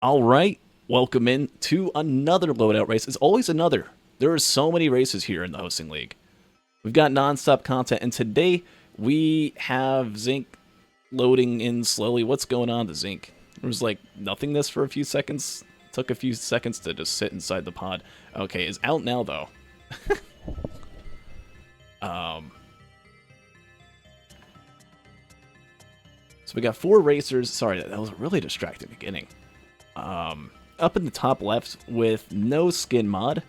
All right, welcome in to another loadout race. It's always another. There are so many races here in the hosting league. We've got non-stop content, and today we have Zinc loading in slowly. What's going on to Zinc? There was like nothingness for a few seconds. Took a few seconds to just sit inside the pod. Okay, it's out now though. So we got four racers. Sorry, that was a really distracting beginning. Up in the top left with no skin mod,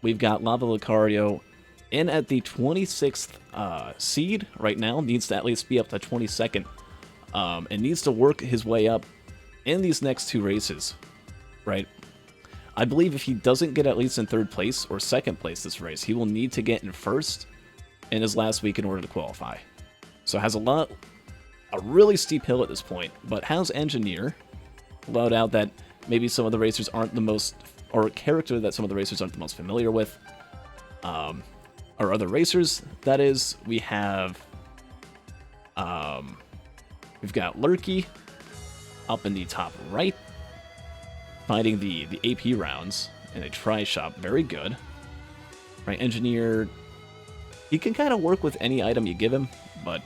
we've got lavalucario in at the 26th seed right now. Needs to at least be up to 22nd, and needs to work his way up in these next two races, right? I believe if he doesn't get at least in third place or second place this race, he will need to get in first in his last week in order to qualify. So has a really steep hill at this point, but has engineer loadout that maybe some of the racers aren't the most, or character that some of the racers aren't the most familiar with. Our other racers, that is, we have, we've got Lurky up in the top right, finding the AP rounds in a try shop, very good. Right, engineer, he can kind of work with any item you give him, but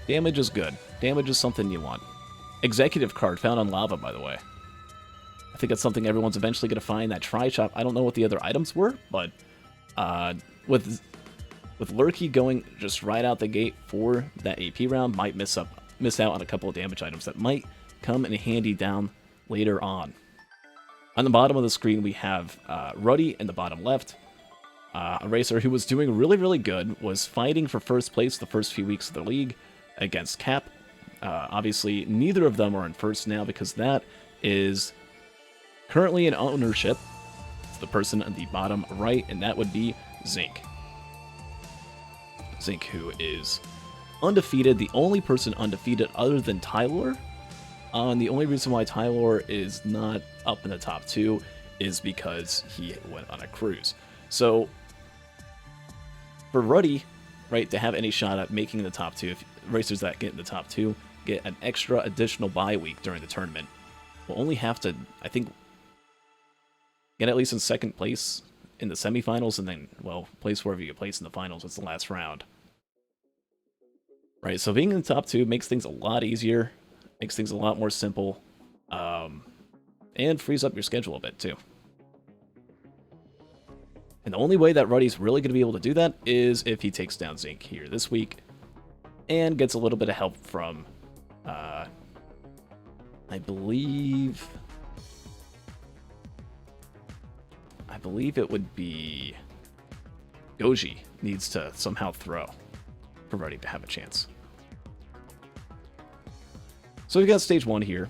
damage is good. Damage is something you want. Executive card found on lava, by the way. I think that's something everyone's eventually going to find. That try shop. I don't know what the other items were, but with Lurky going just right out the gate for that AP round, might miss out on a couple of damage items that might come in handy down later on. On the bottom of the screen, we have Ruddy in the bottom left. A racer who was doing really good, was fighting for first place the first few weeks of the league against Cap. Obviously, neither of them are in first now because that is currently in ownership. It's the person on the bottom right, and that would be Zinc. Zinc, who is undefeated, the only person undefeated other than Tylor. And the only reason why Tylor is not up in the top two is because he went on a cruise. So, for Ruddy, right, to have any shot at making the top two, if racers that get in the top two get an extra additional bye week during the tournament, will only have to, I think, get at least in second place in the semifinals, and then, well, place wherever you get placed in the finals. It's the last round. Right, so being in the top two makes things a lot easier, makes things a lot more simple, and frees up your schedule a bit, too. And the only way that Ruddy's really going to be able to do that is if he takes down Zinc here this week and gets a little bit of help from, I believe it would be Goji needs to somehow throw for Ruddy to have a chance. So we've got stage one here.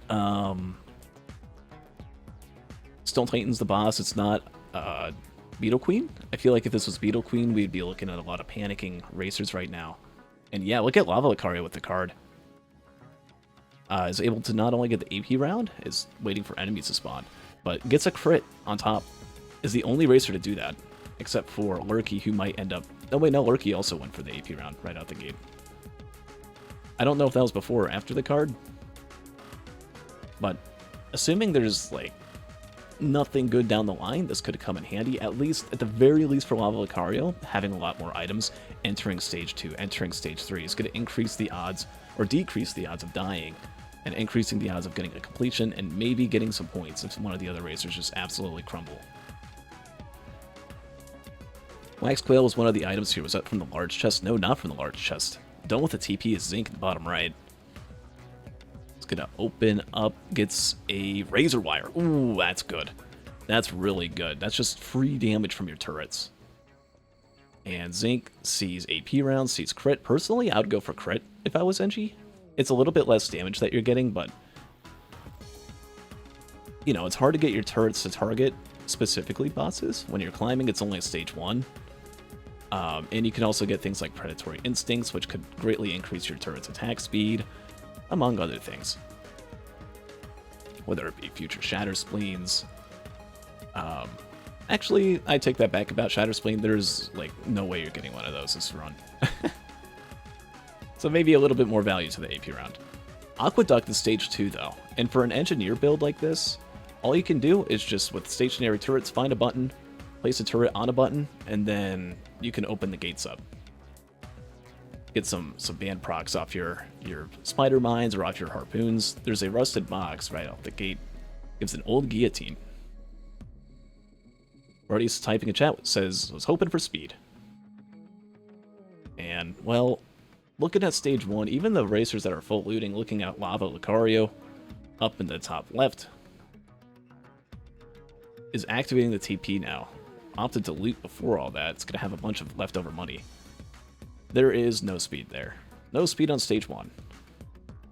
Stone Titan's the boss. It's not Beetle Queen. I feel like if this was Beetle Queen, we'd be looking at a lot of panicking racers right now. And yeah, look at lavalucario with the card. Is able to not only get the AP round, is waiting for enemies to spawn, but gets a crit on top. Is the only racer to do that, except for Lurky, who might end up... Oh wait, no, Lurky also went for the AP round right out the gate. I don't know if that was before or after the card, but assuming there's, like, nothing good down the line, this could come in handy, at the very least for lavalucario. Having a lot more items entering stage 2, entering stage 3 is going to increase the odds, or decrease the odds of dying, and increasing the odds of getting a completion, and maybe getting some points if one of the other racers just absolutely crumble. Wax Quail was one of the items here. Was that from the large chest? No, not from the large chest. Done with the TP is Zinc at the bottom right. It's gonna open up, gets a razor wire. Ooh, that's good. That's really good. That's just free damage from your turrets. And Zinc sees AP rounds, sees crit. Personally, I would go for crit if I was NG. It's a little bit less damage that you're getting, but you know, it's hard to get your turrets to target specifically bosses. When you're climbing, it's only stage 1. And you can also get things like predatory instincts, which could greatly increase your turret's attack speed, among other things. Whether it be future Shatter Spleens. Actually, I take that back about Shatter Spleen. There's, like, no way you're getting one of those this run. So maybe a little bit more value to the AP round. Aqueduct is stage 2 though, and for an engineer build like this, all you can do is just with stationary turrets find a button, place a turret on a button, and then you can open the gates up. Get some band procs off your spider mines or off your harpoons. There's a rusted box right off the gate. Gives an old guillotine. Ruddy's typing a chat, says, was hoping for speed. And, well, looking at stage 1, even the racers that are full looting, looking at lavalucario up in the top left, is activating the TP now. Opted to loot before all that. It's going to have a bunch of leftover money. There is no speed there. No speed on stage 1.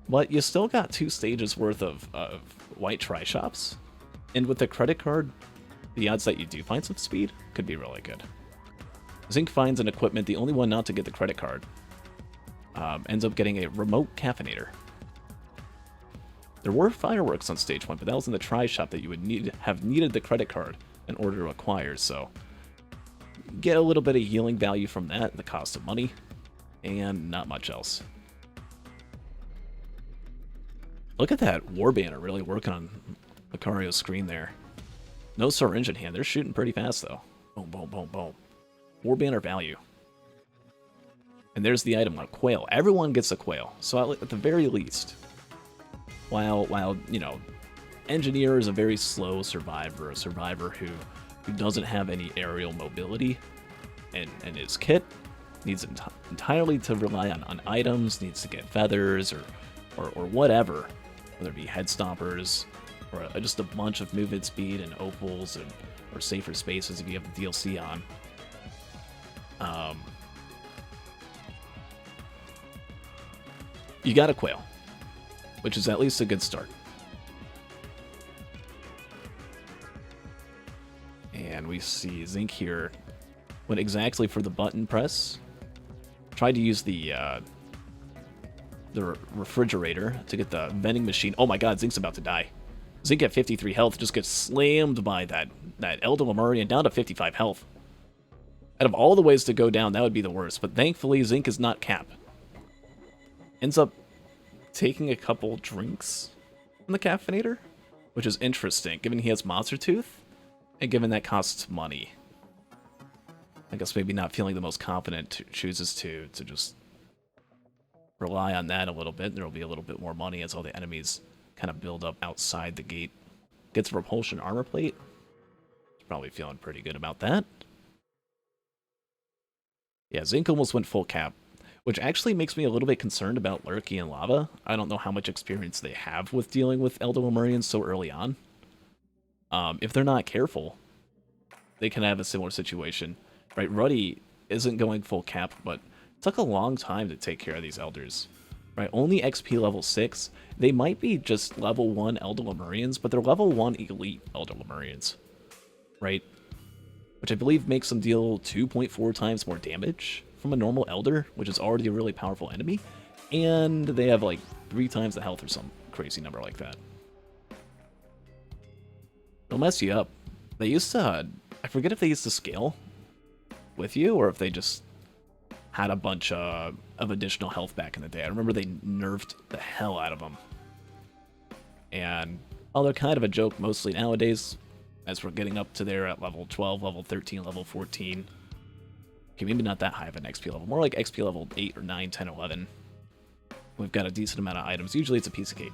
But you still got 2 stages worth of white tri-shops. And with the credit card, the odds that you do find some speed could be really good. Zinc finds an equipment, the only one not to get the credit card. Ends up getting a remote caffeinator. There were fireworks on stage 1, but that was in the tri-shop that you would have needed the credit card in order to acquire, so get a little bit of healing value from that, the cost of money, and not much else. Look at that war banner really working on Lucario's screen there. No syringe in hand. They're shooting pretty fast, though. Boom, boom, boom, boom. War banner value. And there's the item, a quail. Everyone gets a quail. So at the very least, while you know, engineer is a very slow survivor, a survivor who doesn't have any aerial mobility, and his kit needs entirely to rely on items, needs to get feathers or whatever, whether it be head stompers or just a bunch of movement speed and opals or safer spaces if you have the DLC on. You got a quail, which is at least a good start. And we see Zinc here went exactly for the button press. Tried to use the refrigerator to get the vending machine. Oh my god, Zinc's about to die. Zinc at 53 health just gets slammed by that Elder Lemurian down to 55 health. Out of all the ways to go down, that would be the worst. But thankfully, Zinc is not cap. Ends up taking a couple drinks from the caffeinator, which is interesting, given he has Monster Tooth, and given that costs money. I guess maybe not feeling the most confident chooses to just rely on that a little bit. There will be a little bit more money as all the enemies kind of build up outside the gate. Gets a repulsion armor plate. He's probably feeling pretty good about that. Yeah, Zinc almost went full cap, which actually makes me a little bit concerned about Lurky and Lava. I don't know how much experience they have with dealing with Elder Lemurians so early on. If they're not careful, they can have a similar situation. Right, Ruddy isn't going full cap, but it took a long time to take care of these Elders. Right, only XP level 6. They might be just level 1 Elder Lemurians, but they're level 1 elite Elder Lemurians. Right? Which I believe makes them deal 2.4 times more damage from a normal Elder, which is already a really powerful enemy. And they have like 3 times the health or some crazy number like that. They'll mess you up. They used to, I forget if they used to scale with you or if they just had a bunch of additional health back in the day. I remember they nerfed the hell out of them. And while they're kind of a joke mostly nowadays, as we're getting up to there at level 12, level 13, level 14. Okay, maybe not that high of an XP level. More like XP level 8 or 9, 10, 11. We've got a decent amount of items. Usually it's a piece of cake.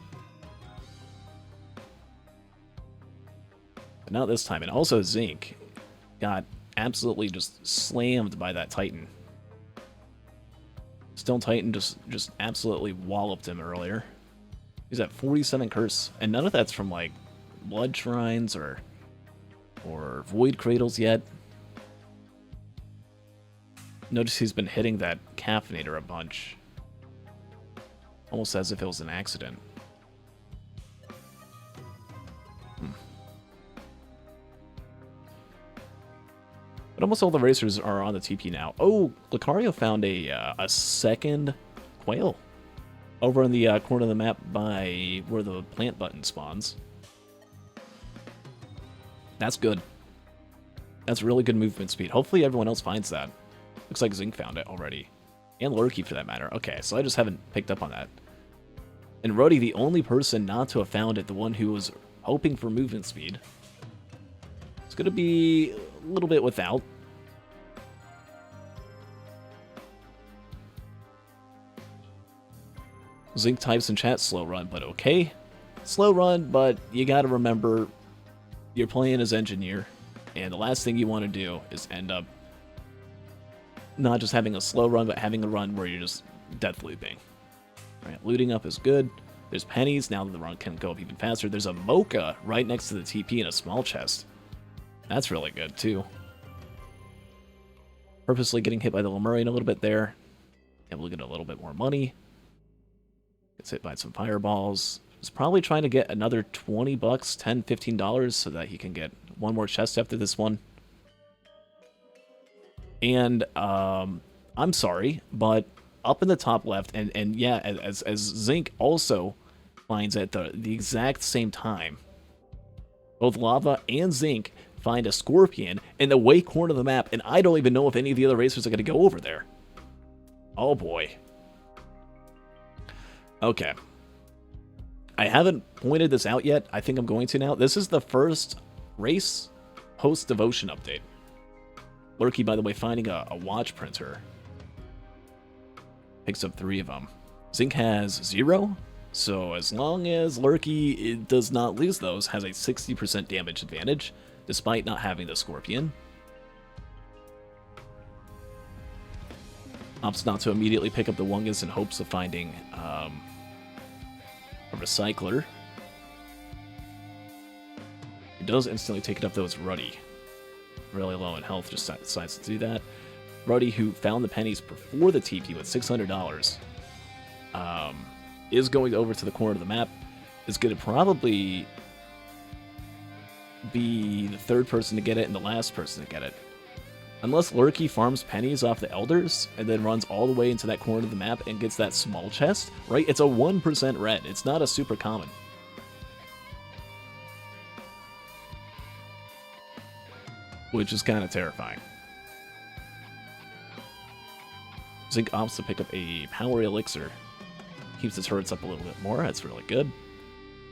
But not this time. And also Zinc got absolutely just slammed by that Titan. Stone Titan just absolutely walloped him earlier. He's at 47 curse. And none of that's from like blood shrines or void cradles yet. Notice he's been hitting that caffeinator a bunch. Almost as if it was an accident. But almost all the racers are on the TP now. Oh, Lucario found a second quail over in the corner of the map by where the plant button spawns. That's good. That's really good movement speed. Hopefully everyone else finds that. Looks like Zinc found it already. And Lurky for that matter. Okay, so I just haven't picked up on that. And Ruddy, the only person not to have found it, the one who was hoping for movement speed. It's going to be a little bit without. Zinc types in chat, slow run, but okay. Slow run, but you got to remember, you're playing as engineer, and the last thing you want to do is end up not just having a slow run, but having a run where you're just death looping. All right, looting up is good. There's pennies, now that the run can go up even faster. There's a mocha right next to the TP in a small chest. That's really good, too. Purposely getting hit by the Lemurian a little bit there. Able to get a little bit more money. Gets hit by some fireballs. He's probably trying to get another 20 bucks, $10, $15 so that he can get one more chest after this one. And, I'm sorry, but up in the top left, and yeah, as Zinc also finds at the exact same time, both Lava and Zinc find a Scorpion in the way corner of the map, and I don't even know if any of the other racers are going to go over there. Oh boy. Okay. I haven't pointed this out yet. I think I'm going to now. This is the first race host devotion update. Lurky, by the way, finding a watch printer. Picks up 3 of them. Zinc has 0, so as long as Lurky does not lose those, has a 60% damage advantage, despite not having the Scorpion. Opts not to immediately pick up the Wungus in hopes of finding a Recycler. He does instantly take it up, though it's Ruddy. Really low in health, just decides to do that. Ruddy, who found the pennies before the TP with $600, is going over to the corner of the map. Is going to probably be the third person to get it and the last person to get it. Unless Lurky farms pennies off the Elders and then runs all the way into that corner of the map and gets that small chest, right? It's a 1% red. It's not a super common. Which is kind of terrifying. Zinc opts to pick up a power elixir. Keeps his turrets up a little bit more. That's really good.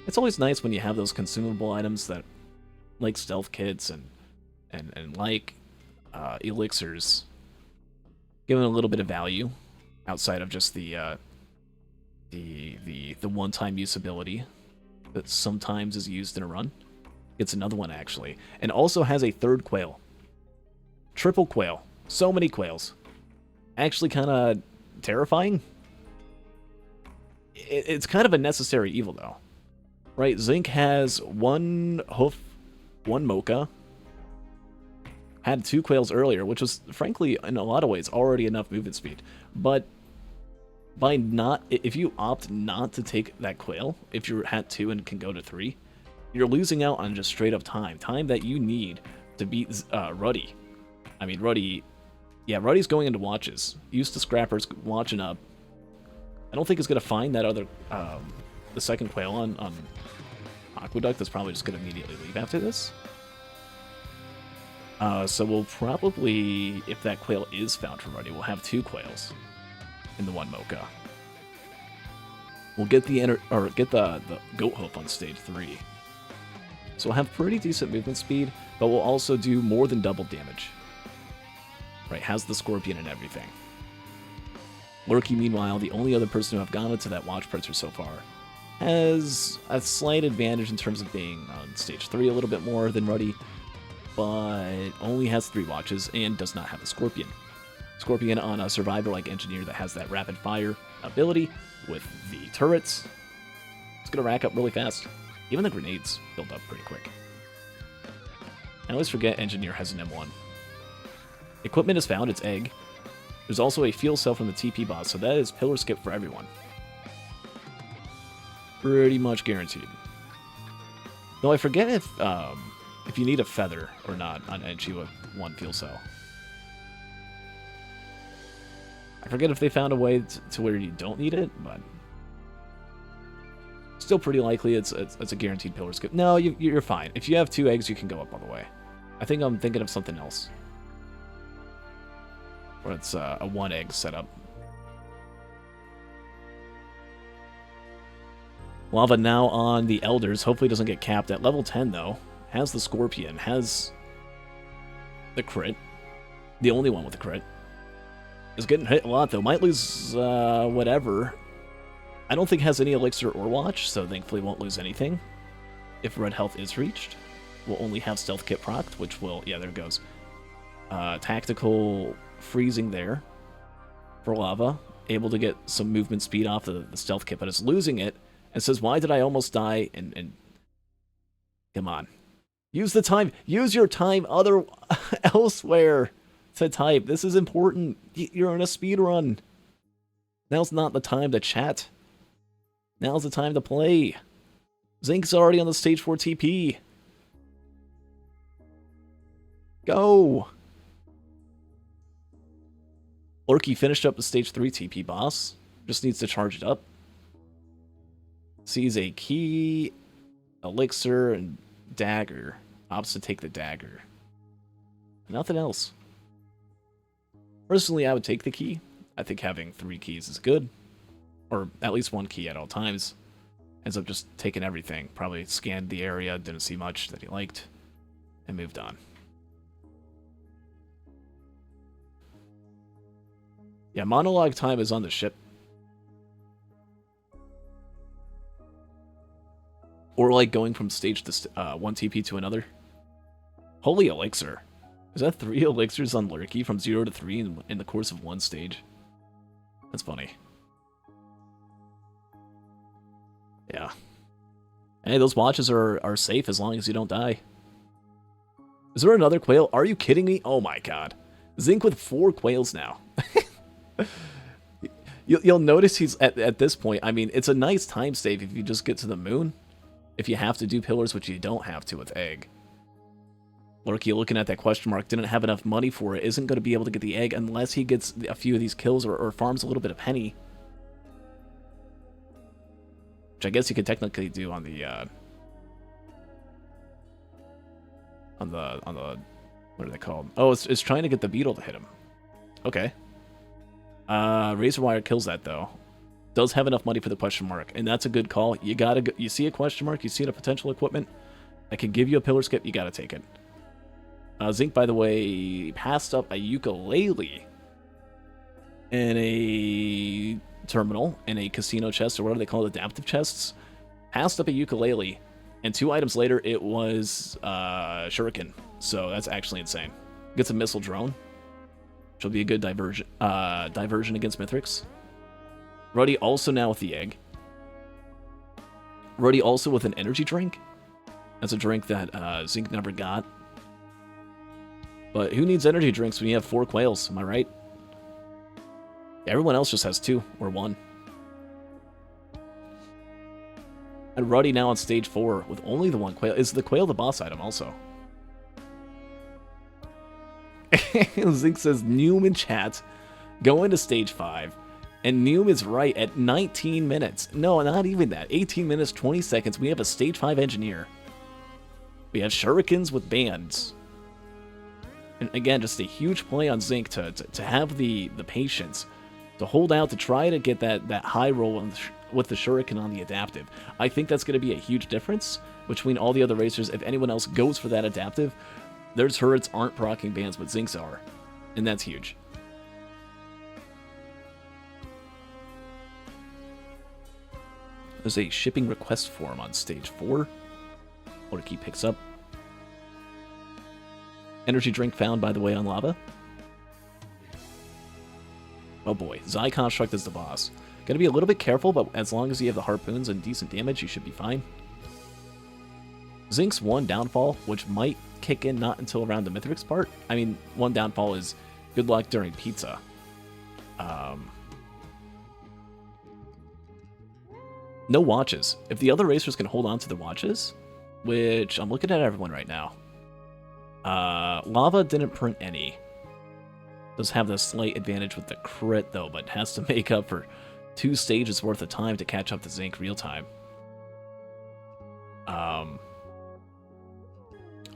It's always nice when you have those consumable items that, like stealth kits and like elixirs, giving a little bit of value outside of just the one-time usability that sometimes is used in a run. It's another one actually, and also has a third quail. Triple quail. So many quails. Actually kind of terrifying. It's kind of a necessary evil, though. Right? Zinc has 1 hoof, 1 mocha. Had 2 quails earlier, which was, frankly, in a lot of ways, already enough movement speed. But by not... if you opt not to take that quail, if you're at 2 and can go to 3, you're losing out on just straight-up time. Time that you need to beat Ruddy. I mean, Ruddy... yeah, Ruddy's going into watches. Used to Scrappers watching up. I don't think he's going to find that other, the second quail on Aqueduct. That's probably just going to immediately leave after this. So we'll probably, if that quail is found from Ruddy, we'll have 2 quails in the 1 mocha. We'll get the goat hoof on stage 3. So we'll have pretty decent movement speed, but we'll also do more than double damage. Right, has the Scorpion and everything. Lurky, meanwhile, the only other person to have gone into that watch printer so far, has a slight advantage in terms of being on stage 3 a little bit more than Ruddy, but only has 3 watches and does not have the Scorpion. Scorpion on a survivor like Engineer that has that rapid fire ability with the turrets. It's going to rack up really fast. Even the grenades build up pretty quick. I always forget Engineer has an M1. Equipment is found, it's egg. There's also a fuel cell from the TP boss, so that is pillar skip for everyone. Pretty much guaranteed. Though I forget if you need a feather or not on Enchi with 1 fuel cell. I forget if they found a way to where you don't need it, but still pretty likely it's a guaranteed pillar skip. No, you're fine. If you have 2 eggs, you can go up all the way. I think I'm thinking of something else. Or it's a 1 egg setup. Lava now on the Elders. Hopefully doesn't get capped at level 10, though. Has the Scorpion. Has the crit. The only one with the crit. Is getting hit a lot, though. Might lose whatever. I don't think has any Elixir or Watch, so thankfully won't lose anything. If red health is reached. We'll only have Stealth Kit procced, which will... Yeah, there it goes. Tactical freezing there for Lava. Able to get some movement speed off the Stealth Kit, but it's losing it. And says, why did I almost die? And come on. Use the time. Use your time elsewhere to type. This is important. You're in a speed run. Now's not the time to chat. Now's the time to play. Zink's already on the stage 4 TP. Go. Lurky finished up the stage 3 TP boss. Just needs to charge it up. Sees a key, elixir, and dagger. Opts to take the dagger. Nothing else. Personally, I would take the key. I think having 3 keys is good. Or at least 1 key at all times. Ends up just taking everything. Probably scanned the area, didn't see much that he liked, and moved on. Yeah, monologue time is on the ship. Or like going from stage to 1 TP to another. Holy elixir. Is that 3 elixirs on Lurky from 0 to 3 in the course of 1 stage? That's funny. Yeah. Hey, those watches are safe as long as you don't die. Is there another quail? Are you kidding me? Oh my god. Zinc with 4 quails now. You'll notice he's at this point, I mean, it's a nice time save if you just get to the moon. If you have to do pillars, which you don't have to with egg. Lurky looking at that question mark, didn't have enough money for it, isn't going to be able to get the egg unless he gets a few of these kills or farms a little bit of penny. Which I guess you could technically do on the what are they called? Oh, it's trying to get the beetle to hit him. Okay. Razor Wire kills that though. Does have enough money for the question mark, and that's a good call. You gotta go, you see a question mark, you see a potential equipment that can give you a pillar skip, you gotta take it. Zinc, by the way, passed up a ukulele in a terminal, in a casino chest, or what do they call it, adaptive chests. Passed up a ukulele, and 2 items later, it was shuriken. So that's actually insane. Gets a missile drone, which will be a good diversion against Mithrix. Ruddy also now with the egg. Ruddy also with an energy drink. That's a drink that Zinc never got. But who needs energy drinks when you have 4 quails? Am I right? Yeah, everyone else just has 2 or 1. And Ruddy now on stage 4 with only the 1 quail. Is the quail the boss item also? Zinc says Noom in chat. Go into stage 5. And Noom is right at 19 minutes. No, not even that. 18 minutes, 20 seconds. We have a stage 5 engineer. We have shurikens with bands. And again, just a huge play on Zinc to have the patience to hold out to try to get that high roll with the shuriken on the adaptive. I think that's going to be a huge difference between all the other racers. If anyone else goes for that adaptive, their turrets aren't proccing bands, but Zinc's are. And that's huge. There's a shipping request form on stage 4. Lurky picks up. Energy drink found, by the way, on lava. Oh boy, Zai Construct is the boss. Gotta be a little bit careful, but as long as you have the harpoons and decent damage, you should be fine. Zinc's 1 downfall, which might kick in not until around the Mithrix part. I mean, 1 downfall is good luck during pizza. No watches. If the other racers can hold on to the watches, which I'm looking at everyone right now. Lava didn't print any. Does have the slight advantage with the crit though, but has to make up for 2 stages worth of time to catch up to Zinc real time.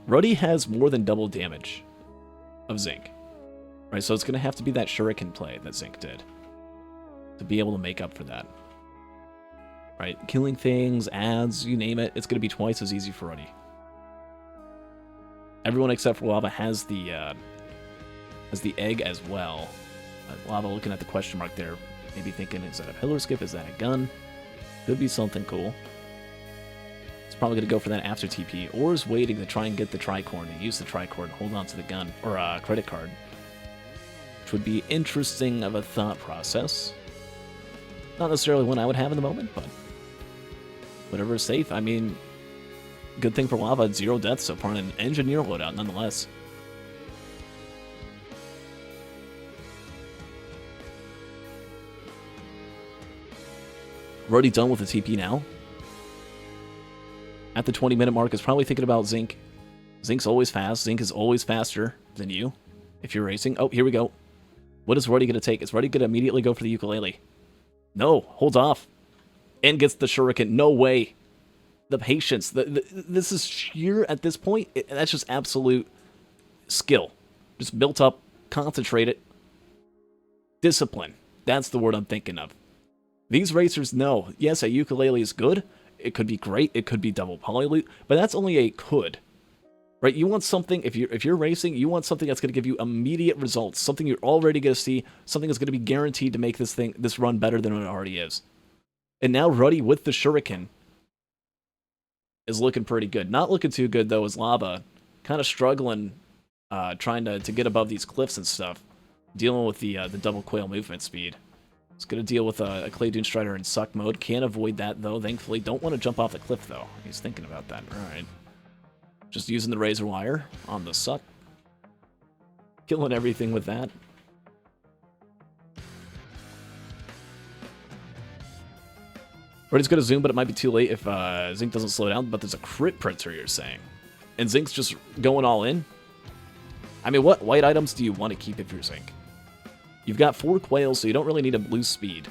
Ruddy has more than double damage of Zinc. Right, so it's going to have to be that shuriken play that Zinc did to be able to make up for that. Right? Killing things, ads, you name it, it's going to be twice as easy for Ruddy. Everyone except for Lava has the egg as well. Lava looking at the question mark there, maybe thinking, is that a pillar skip? Is that a gun? Could be something cool. It's probably going to go for that after TP, or is waiting to try and get the tricorn and use the tricorn and hold on to the gun, or credit card. Which would be interesting of a thought process. Not necessarily one I would have in the moment, but whatever is safe. I mean, good thing for Lava, 0 deaths so far in an engineer loadout nonetheless. We're already done with the TP now. At the 20-minute mark, is probably thinking about Zinc. Zinc's always fast. Zinc is always faster than you if you're racing. Oh, here we go. What is Ruddy going to take? Is Ruddy going to immediately go for the ukulele? No, holds off. And gets the shuriken. No way. The patience. This is sheer, at this point, that's just absolute skill. Just built up, concentrated. Discipline. That's the word I'm thinking of. These racers know, yes, a ukulele is good. It could be great. It could be double polyloop. But that's only a could. Right? You want something, if you're racing, you want something that's going to give you immediate results. Something you're already going to see. Something that's going to be guaranteed to make this run better than it already is. And now Ruddy with the shuriken is looking pretty good. Not looking too good, though, is Lava. Kind of struggling, trying to get above these cliffs and stuff. Dealing with the double quail movement speed. It's going to deal with a Clay Dune Strider in suck mode. Can't avoid that, though, thankfully. Don't want to jump off the cliff, though. He's thinking about that. Alright. Just using the razor wire on the suck. Killing everything with that. Ruddy's going to zoom, but it might be too late if Zinc doesn't slow down. But there's a crit printer, you're saying. And Zinc's just going all in? I mean, what white items do you want to keep if you're Zinc? You've got 4 quails, so you don't really need to lose speed.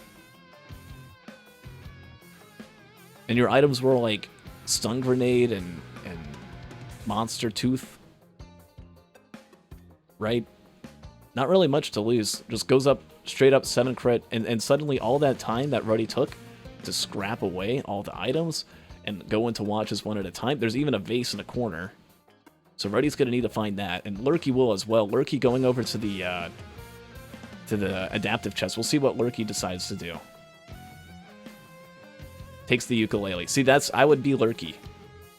And your items were like Stun Grenade and Monster Tooth. Right? Not really much to lose. Just goes up, straight up 7 crit, and suddenly all that time that Ruddy took to scrap away all the items and go into watches one at a time. There's even a vase in the corner. So Ruddy's going to need to find that. And Lurky will as well. Lurky going over to the adaptive chest. We'll see what Lurky decides to do. Takes the ukulele. See, I would be Lurky.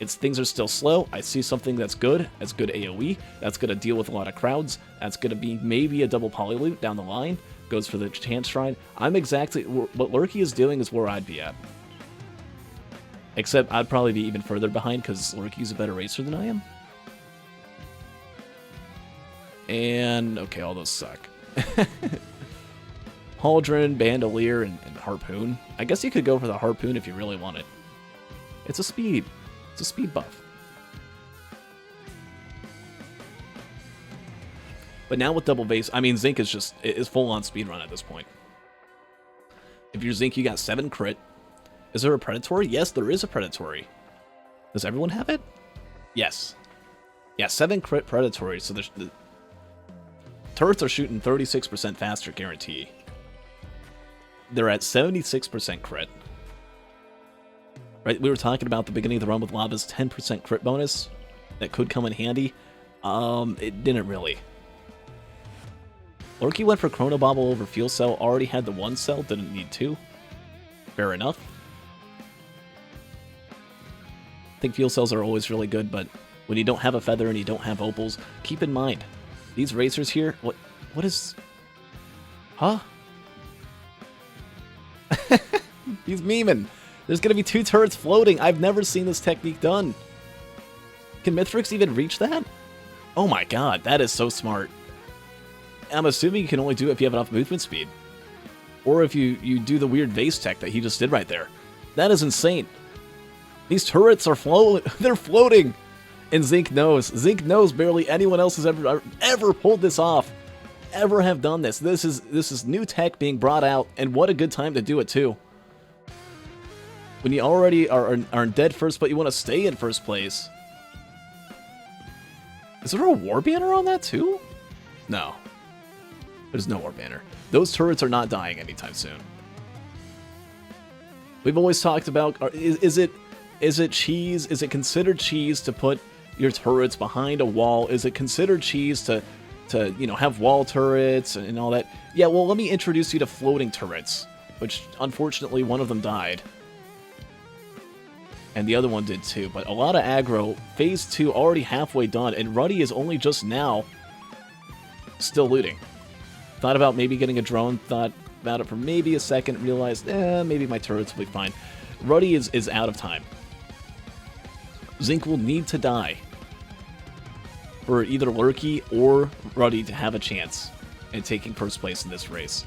Things are still slow. I see something that's good AoE. That's going to deal with a lot of crowds. That's going to be maybe a double polyloop down the line. Goes for the chance shrine. I'm exactly... What Lurky is doing is where I'd be at. Except I'd probably be even further behind because Lurky's a better racer than I am. And... okay, all those suck. Pauldron, Bandolier, and Harpoon. I guess you could go for the Harpoon if you really want it. It's a speed buff. But now with double base, I mean, Zinc is full-on speedrun at this point. If you're Zinc, you got 7 crit. Is there a Predatory? Yes, there is a Predatory. Does everyone have it? Yes. Yeah, 7 crit Predatory, so the turrets are shooting 36% faster, guarantee. They're at 76% crit. Right, we were talking about the beginning of the run with Lava's 10% crit bonus. That could come in handy. It didn't really. Lurky went for Chrono Bobble over Fuel Cell. Already had the 1 cell, didn't need 2. Fair enough. I think Fuel Cells are always really good, but when you don't have a Feather and you don't have Opals, keep in mind, these racers here, what is... Huh? He's memeing. There's going to be 2 turrets floating. I've never seen this technique done. Can Mithrix even reach that? Oh my god, that is so smart. I'm assuming you can only do it if you have enough movement speed. Or if you do the weird vase tech that he just did right there. That is insane. These turrets are they're floating. And Zinc knows. Zinc knows barely anyone else has ever pulled this off. Ever have done this. This is new tech being brought out, and what a good time to do it too. When you already are in dead first, but you want to stay in first place. Is there a war banner on that too? No. There's no war banner. Those turrets are not dying anytime soon. We've always talked about, is it cheese? Is it considered cheese to put your turrets behind a wall? Is it considered cheese to you know, have wall turrets and all that? Yeah, well, let me introduce you to floating turrets, which unfortunately one of them died. And the other one did too, but a lot of aggro. Phase 2 already halfway done, and Ruddy is only just now still looting. Thought about maybe getting a drone, thought about it for maybe a second, realized, maybe my turrets will be fine. Ruddy is out of time. Zinc will need to die for either Lurky or Ruddy to have a chance at taking first place in this race.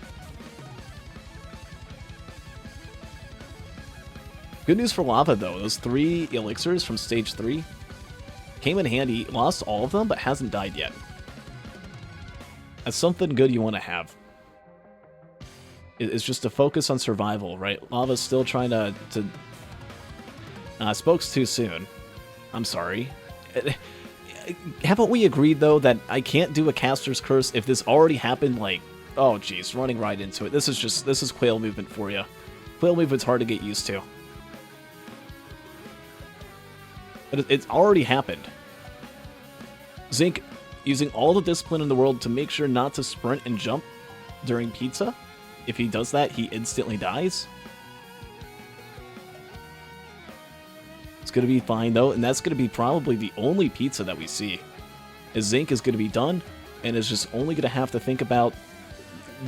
Good news for Lava, though. Those 3 elixirs from Stage 3 came in handy. Lost all of them, but hasn't died yet. That's something good you want to have. It's just to focus on survival, right? Lava's still trying to spoke's too soon. I'm sorry. Haven't we agreed, though, that I can't do a caster's curse if this already happened, like... Oh, jeez, running right into it. This is quail movement for you. Quail movement's hard to get used to. But it's already happened. Zinc using all the discipline in the world to make sure not to sprint and jump during pizza. If he does that, he instantly dies. It's going to be fine, though, and that's going to be probably the only pizza that we see. As Zinc is going to be done, and is just only going to have to think about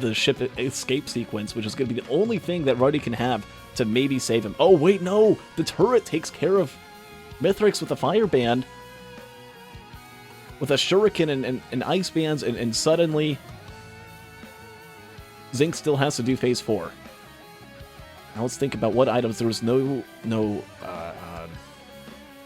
the ship escape sequence, which is going to be the only thing that Ruddy can have to maybe save him. Oh, wait, no! The turret takes care of Mithrix with a fire band, with a shuriken and ice bands, and suddenly Zinc still has to do phase 4. Now let's think about what items. There was no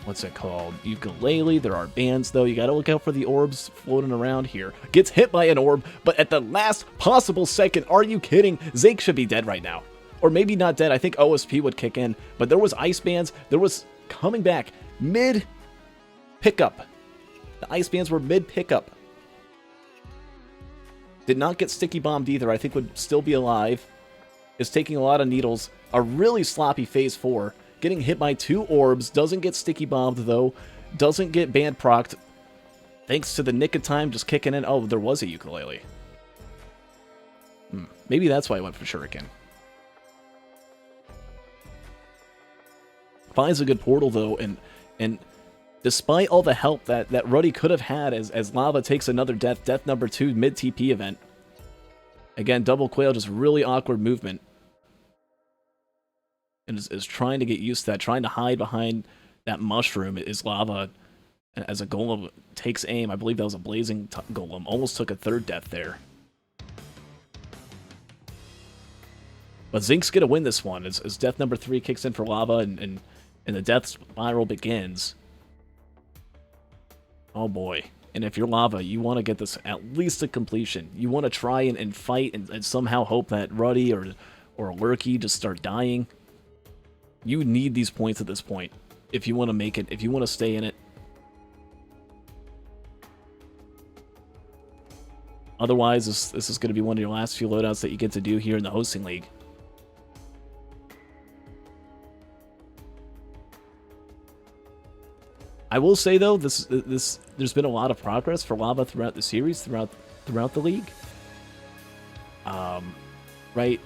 what's it called? Ukulele. There are bands, though. You gotta look out for the orbs floating around here. Gets hit by an orb, but at the last possible second, are you kidding? Zinc should be dead right now. Or maybe not dead. I think OSP would kick in, but there was ice bands. There was coming back mid-pickup. The ice bands were mid-pickup. Did not get sticky bombed either. I think would still be alive. Is taking a lot of needles. A really sloppy phase 4. Getting hit by 2 orbs. Doesn't get sticky bombed, though. Doesn't get band procced. Thanks to the nick of time just kicking in. Oh, there was a ukulele. Maybe that's why I went for shuriken. Finds a good portal, though, and despite all the help that Ruddy could have had as Lava takes another death number 2 mid-TP event. Again, double quail, just really awkward movement. And is trying to get used to that, trying to hide behind that mushroom is Lava as a golem takes aim. I believe that was a blazing golem. Almost took a 3rd death there. But Zinc's going to win this one as death number 3 kicks in for Lava and the death spiral begins. Oh boy. And if you're Lava, you want to get this at least to completion. You want to try and fight and somehow hope that Ruddy or Lurky just start dying. You need these points at this point if you want to make it, if you want to stay in it. Otherwise, this is going to be one of your last few loadouts that you get to do here in the hosting league. I will say, though, there's been a lot of progress for Lava throughout the series, throughout the league. Right?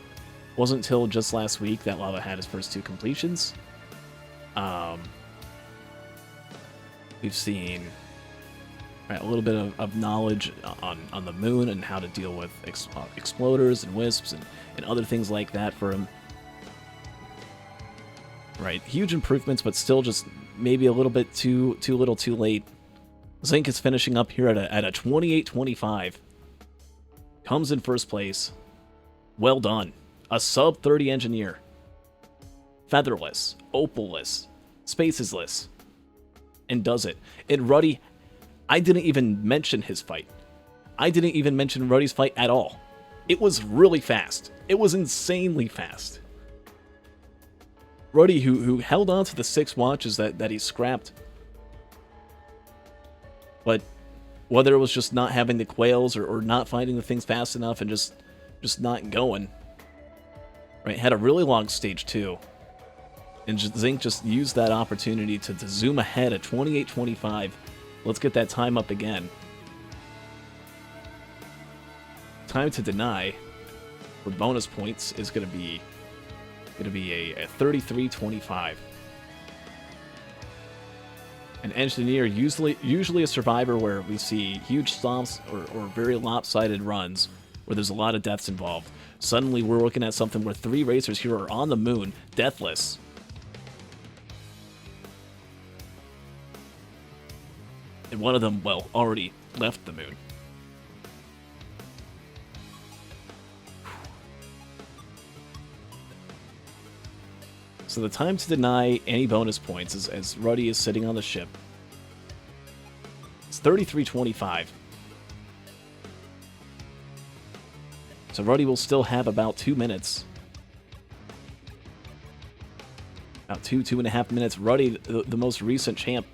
Wasn't until just last week that Lava had his first 2 completions. We've seen a little bit of knowledge on the moon and how to deal with exploders and wisps and other things like that for him. Right, huge improvements, but still just maybe a little bit too little too late. Zinc is finishing up here at a 28-25. Comes in first place. Well done. A sub-30 engineer. Featherless, opalless, spacesless. And does it. And Ruddy, I didn't even mention his fight. I didn't even mention Ruddy's fight at all. It was really fast. It was insanely fast. Ruddy, who held on to the 6 watches that he scrapped. But whether it was just not having the quails or not finding the things fast enough and just not going. Right, had a really long stage 2. And Zinc just used that opportunity to zoom ahead at 28-25. Let's get that time up again. Time to deny for bonus points is going to be a 33-25. An engineer, usually a survivor where we see huge stomps or very lopsided runs where there's a lot of deaths involved. Suddenly we're looking at something where 3 racers here are on the moon, deathless. And one of them, well, already left the moon. So the time to deny any bonus points as Ruddy is sitting on the ship. It's 33-25. So Ruddy will still have about 2 minutes. About 2.5 minutes. Ruddy, the most recent champ,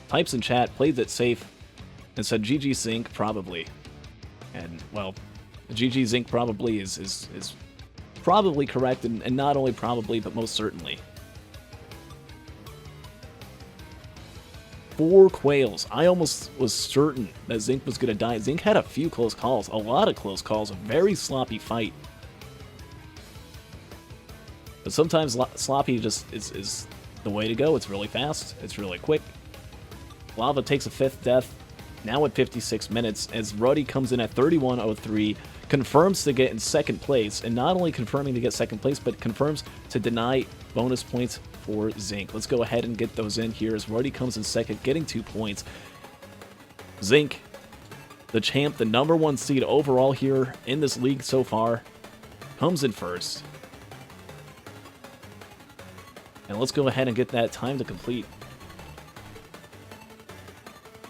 types in chat, played it safe, and said GG Zinc probably. And, well, GG Zinc probably is probably correct, and not only probably, but most certainly. 4 quails. I almost was certain that Zinc was going to die. Zinc had a few close calls, a lot of close calls, a very sloppy fight. But sometimes sloppy just is the way to go. It's really fast, it's really quick. Lava takes a 5th death, now at 56 minutes, as Ruddy comes in at 31:03, confirms to get in 2nd place, and not only confirming to get 2nd place, but confirms to deny bonus points for Zinc. Let's go ahead and get those in here as Ruddy comes in 2nd, getting 2 points. Zinc, the champ, the #1 seed overall here in this league so far, comes in 1st. And let's go ahead and get that time to complete.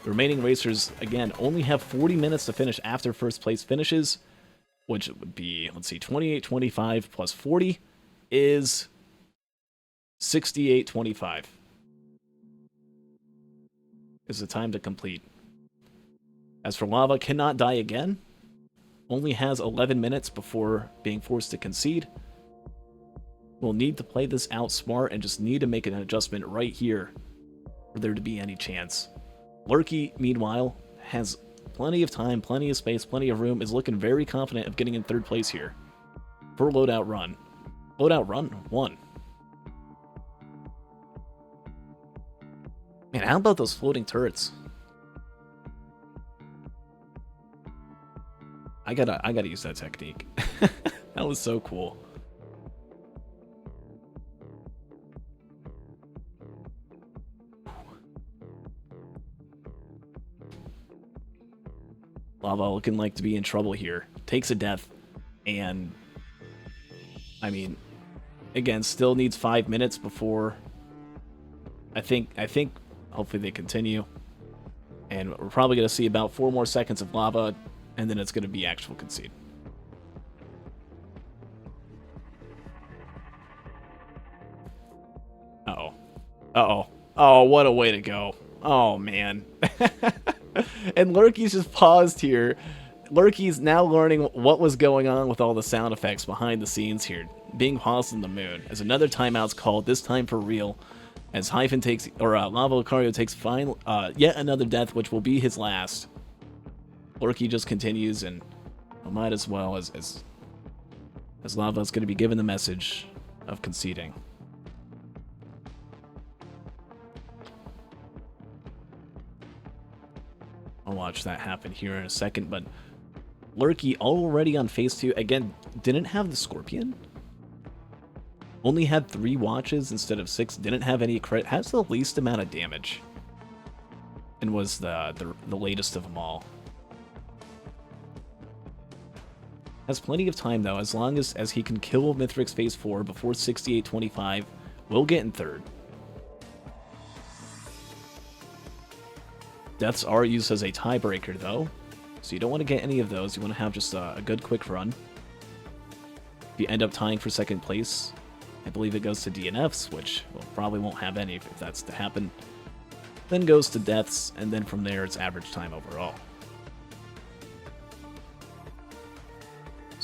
The remaining racers, again, only have 40 minutes to finish after 1st place finishes, which would be, let's see, 28-25 plus 40 is 68-25. Is the time to complete. As for Lava, cannot die again. Only has 11 minutes before being forced to concede. We'll need to play this out smart and just need to make an adjustment right here for there to be any chance. Lurky, meanwhile, has plenty of time, plenty of space, plenty of room, is looking very confident of getting in 3rd place here for Loadout Run. Loadout Run 1. Man, how about those floating turrets? I gotta use that technique. That was so cool. Lava looking like to be in trouble here. Takes a death, and I mean, again, still needs 5 minutes before. I think hopefully they continue, and we're probably gonna see about 4 more seconds of Lava, and then it's gonna be actual concede. Uh-oh. Uh-oh. Oh, what a way to go. Oh, man. And Lurky's just paused here. Lurky's now learning what was going on with all the sound effects behind the scenes here, being paused on the moon. As another timeout's called, this time for real, as Hyphen takes, or lavalucario takes yet another death, which will be his last. Lurky just continues, and might as well, as Lava's going to be given the message of conceding. I'll watch that happen here in a second, but Lurky already on phase 2. Again, didn't have the Scorpion. Only had 3 watches instead of 6. Didn't have any crit. Has the least amount of damage. And was the latest of them all. Has plenty of time, though, as long as he can kill Mithrix phase 4 before 68-25. We'll get in 3rd. Deaths are used as a tiebreaker, though, so you don't want to get any of those. You want to have just a good quick run. If you end up tying for 2nd place, I believe it goes to DNFs, which probably won't have any if that's to happen. Then goes to deaths, and then from there it's average time overall.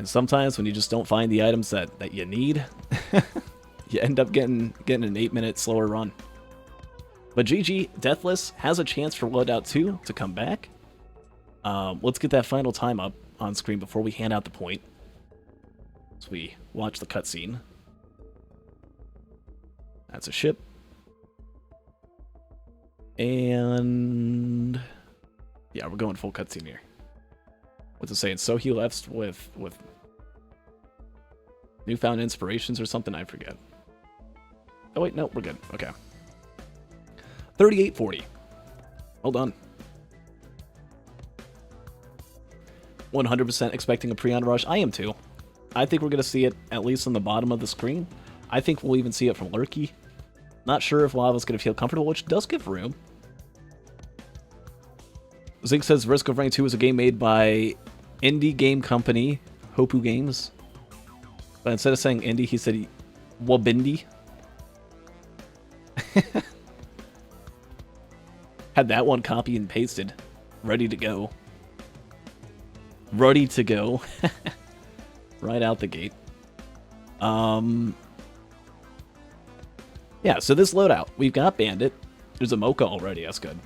And sometimes when you just don't find the items that you need, you end up getting an 8-minute slower run. But GG, Deathless has a chance for Loadout 2 to come back. Let's get that final time up on screen before we hand out the point. So we watch the cutscene. That's a ship. And yeah, we're going full cutscene here. What's it saying? So he left with newfound inspirations or something? I forget. Oh wait, no, we're good. Okay. 3840. Well done. 100% expecting a pre-on rush. I am too. I think we're going to see it at least on the bottom of the screen. I think we'll even see it from Lurky. Not sure if Lava's going to feel comfortable, which does give room. Zink says Risk of Rain 2 is a game made by indie game company, Hopu Games. But instead of saying indie, he said Wabindi. Had that one copy and pasted. Ready to go. Ready to go. Right out the gate. Yeah, so this loadout, we've got Bandit. There's a Mocha already, that's good.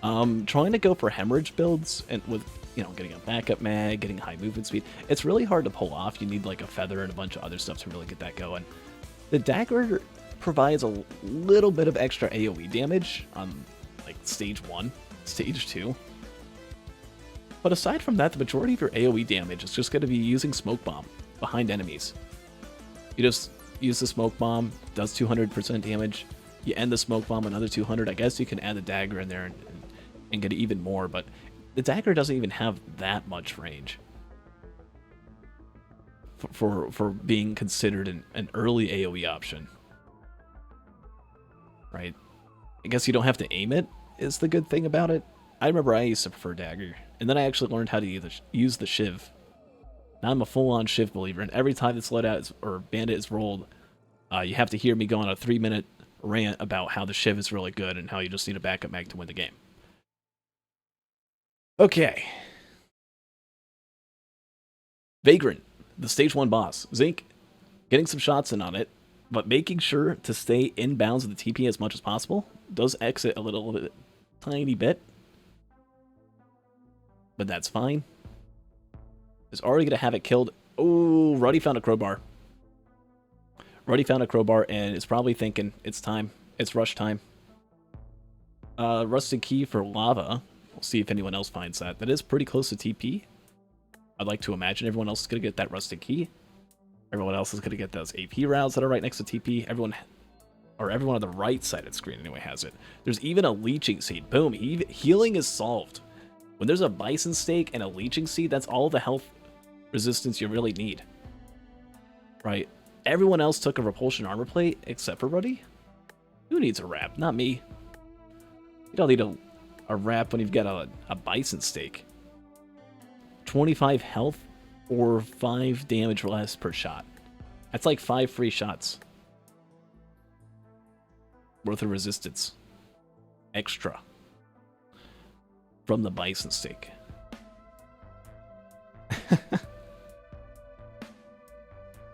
Trying to go for hemorrhage builds and with, you know, getting a backup mag, getting high movement speed. It's really hard to pull off. You need like a feather and a bunch of other stuff to really get that going. The dagger provides a little bit of extra AoE damage on like stage 1, stage 2. But aside from that, the majority of your AoE damage is just going to be using Smoke Bomb behind enemies. You just use the Smoke Bomb, does 200% damage. You end the Smoke Bomb, another 200. I guess you can add the dagger in there and get even more, but the dagger doesn't even have that much range for being considered an early AoE option. Right? I guess you don't have to aim it, is the good thing about it. I remember I used to prefer dagger, and then I actually learned how to use the Shiv. Now I'm a full-on Shiv believer, and every time this loadout or Bandit is rolled, you have to hear me go on a 3-minute rant about how the Shiv is really good and how you just need a backup mag to win the game. Okay. Vagrant, the stage 1 boss. Zink, getting some shots in on it, but making sure to stay in bounds of the TP as much as possible. Does exit a little bit, tiny bit. But that's fine. Is already going to have it killed. Oh, Ruddy found a crowbar. Ruddy found a crowbar and is probably thinking, it's time. It's rush time. Rusted key for lava. We'll see if anyone else finds that. That is pretty close to TP. I'd like to imagine everyone else is going to get that rusted key. Everyone else is going to get those AP routes that are right next to TP. Everyone on the right side of the screen anyway has it. There's even a leeching seed. Boom. Healing is solved. When there's a bison steak and a leeching seed, that's all the health resistance you really need. Right? Everyone else took a repulsion armor plate except for Ruddy. Who needs a wrap? Not me. You don't need a wrap when you've got a bison steak. 25 health or 5 damage less per shot. That's like 5 free shots. Worth of resistance. Extra. From the bison steak.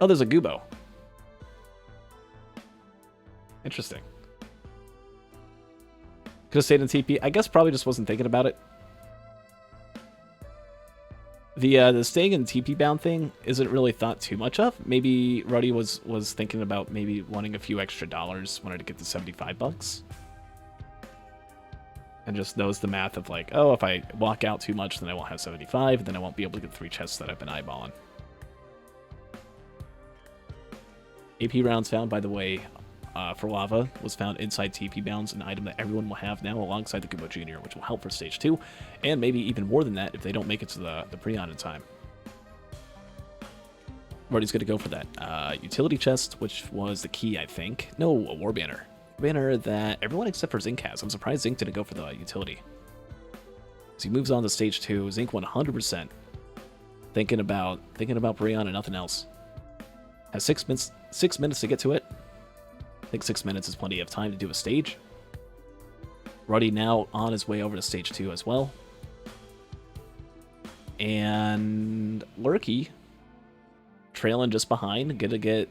Oh, there's a Gubo. Interesting. Could have stayed in TP. I guess probably just wasn't thinking about it. The staying in TP bound thing isn't really thought too much of. Maybe Ruddy was thinking about maybe wanting a few extra dollars, wanted to get to 75 bucks. And just knows the math of like, oh, if I walk out too much, then I won't have 75, and then I won't be able to get 3 chests that I've been eyeballing. AP rounds found, by the way, for lava, was found inside TP bounds, an item that everyone will have now alongside the Gubo Jr., which will help for stage 2, and maybe even more than that if they don't make it to the pre-on in time. Ruddy's going to go for that utility chest, which was the key, I think. No, a war banner. Banner that everyone except for Zink has. I'm surprised Zink didn't go for the utility. So he moves on to stage 2. Zink 100%. Thinking about Brion and nothing else. Has 6 minutes to get to it. I think 6 minutes is plenty of time to do a stage. Ruddy now on his way over to stage 2 as well. And Lurky trailing just behind. Gonna get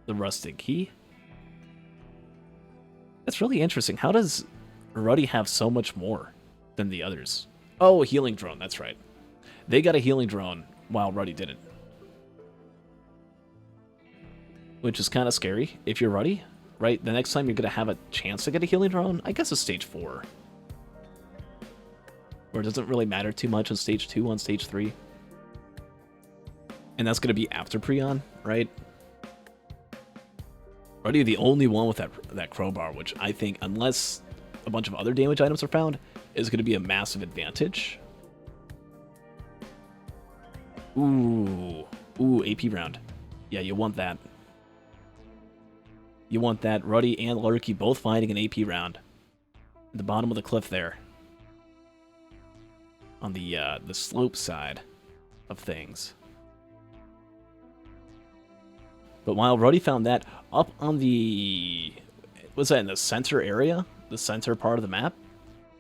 the rusted key. That's really interesting. How does Ruddy have so much more than the others? Oh, a healing drone. That's right. They got a healing drone while Ruddy didn't. Which is kind of scary if you're Ruddy, right? The next time you're going to have a chance to get a healing drone, I guess it's stage 4. Where it doesn't really matter too much on stage 2, on stage 3. And that's going to be after Prion, right? Ruddy the only one with that crowbar, which I think, unless a bunch of other damage items are found, is going to be a massive advantage. Ooh, AP round. Yeah, you want that. You want that. Ruddy and Lurky both finding an AP round. At the bottom of the cliff there. On the slope side of things. But while Ruddy found that, up on the... what's that, in the center area? The center part of the map?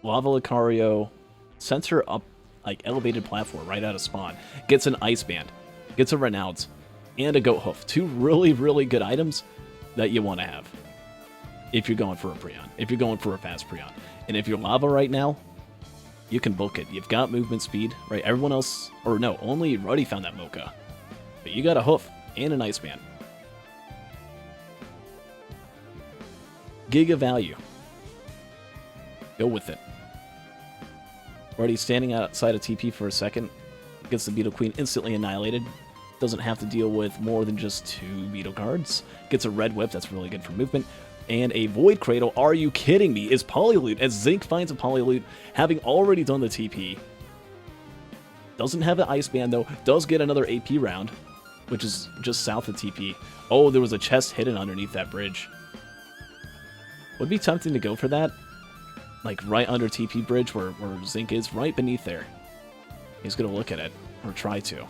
Lavalucario, center up, like, elevated platform right out of spawn. Gets an ice band. Gets a Renounce. And a goat hoof. 2 really, really good items that you want to have. If you're going for a Prion. If you're going for a fast Prion. And if you're Lava right now, you can book it. You've got movement speed, right? Everyone else... or no, only Ruddy found that Mocha. But you got a hoof and an ice band. Giga value. Go with it. Ruddy standing outside of TP for a second. Gets the Beetle Queen instantly annihilated. Doesn't have to deal with more than just 2 Beetle cards. Gets a Red Whip, that's really good for movement. And a Void Cradle, are you kidding me? Is Polyloot, as Zinc finds a Polyloot, having already done the TP. Doesn't have an Ice Band though. Does get another AP round, which is just south of TP. Oh, there was a chest hidden underneath that bridge. Would be tempting to go for that. Like right under TP bridge where Zinc is, right beneath there. He's going to look at it, or try to.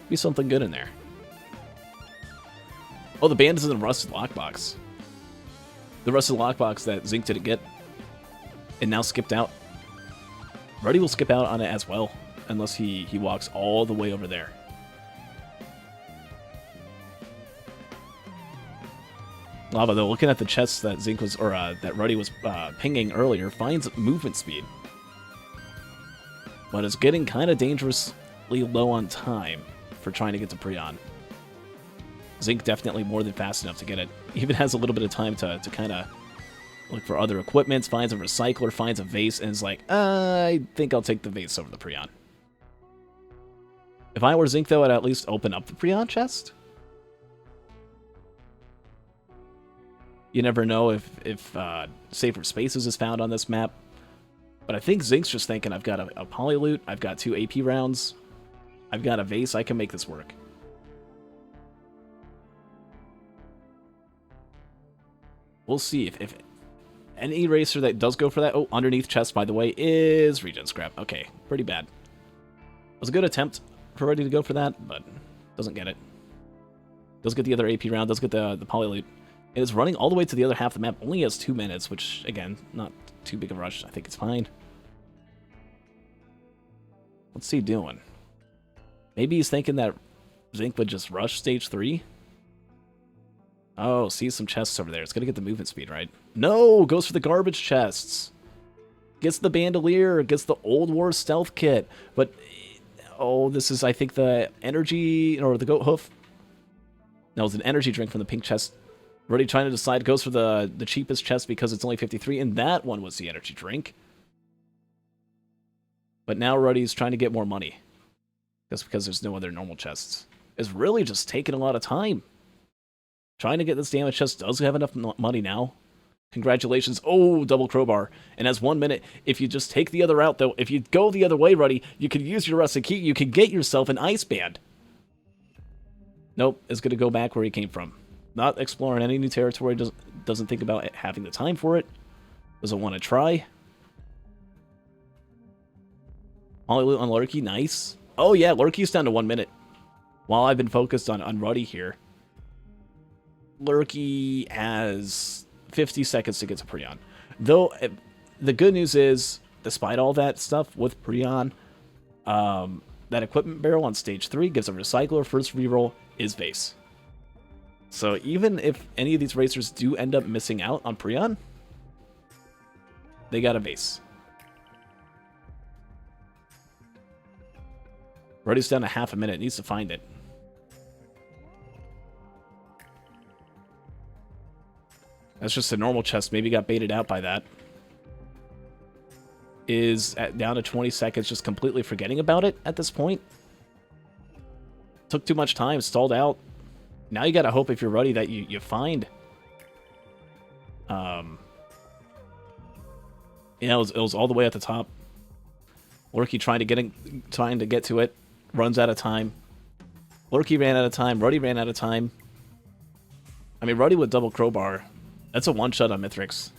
Be something good in there. Oh, the band is in the rusted lockbox. The rusted lockbox that Zinc didn't get. And now skipped out. Ruddy will skip out on it as well. Unless he walks all the way over there. Lava, though, looking at the chests that Zinc was, or that Ruddy was pinging earlier, finds movement speed. But is getting kind of dangerously low on time for trying to get to Prion. Zinc definitely more than fast enough to get it. Even has a little bit of time to kind of look for other equipments, finds a recycler, finds a vase, and is like, I think I'll take the vase over the Prion. If I were Zinc, though, I'd at least open up the Prion chest. You never know if safer spaces is found on this map. But I think Zinc's just thinking, I've got a Polyloot, I've got 2 AP rounds, I've got a vase, I can make this work. We'll see if any racer that does go for that... Oh, underneath chest, by the way, is regen scrap. Okay, pretty bad. It was a good attempt for Ruddy to go for that, but doesn't get it. Does get the other AP round, does get the Polyloot. It is running all the way to the other half of the map. Only has 2 minutes, which, again, not too big of a rush. I think it's fine. What's he doing? Maybe he's thinking that Zinc would just rush stage 3? Oh, see some chests over there. It's going to get the movement speed, right? No! Goes for the garbage chests. Gets the Bandolier. Gets the Old War Stealth Kit. But, oh, this is, I think, the energy, or the Goat Hoof. No, it's an energy drink from the pink chest. Ruddy trying to decide, goes for the cheapest chest because it's only 53, and that one was the energy drink. But now Ruddy's trying to get more money. Just because there's no other normal chests. It's really just taking a lot of time. Trying to get this damage chest. Does have enough money now. Congratulations. Oh, double crowbar. And has 1 minute. If you just take the other route, though, if you go the other way, Ruddy, you can use your rusted key. You can get yourself an ice band. Nope, it's going to go back where he came from. Not exploring any new territory, doesn't think about having the time for it. Doesn't want to try. Polyloot on Lurky, nice. Oh yeah, Lurky's down to 1 minute. While I've been focused on Ruddy here. Lurky has 50 seconds to get to Prion. Though, the good news is, despite all that stuff with Prion, that equipment barrel on stage 3 gives a recycler. First reroll is vase. So even if any of these racers do end up missing out on Prion, they got a vase. Ruddy's down to half a minute. Needs to find it. That's just a normal chest. Maybe got baited out by that. Is down to 20 seconds, just completely forgetting about it at this point. Took too much time, stalled out. Now you gotta hope if you're Ruddy that you find. Yeah, it was all the way at the top. Lurky trying to get to it, runs out of time. Lurky ran out of time. Ruddy ran out of time. I mean, Ruddy with double crowbar. That's a one-shot on Mithrix.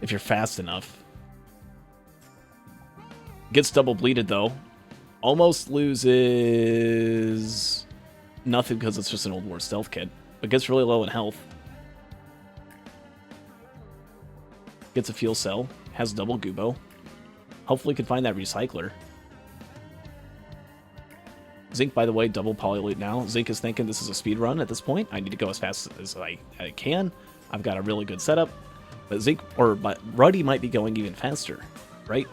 If you're fast enough. Gets double bleeded, though. Almost loses nothing because it's just an Old War stealth kit. But gets really low in health. Gets a fuel cell. Has double Gubo. Hopefully can find that recycler. Zinc, by the way, double polyloot now. Zinc is thinking this is a speed run at this point. I need to go as fast as I can. I've got a really good setup. But Ruddy might be going even faster, right?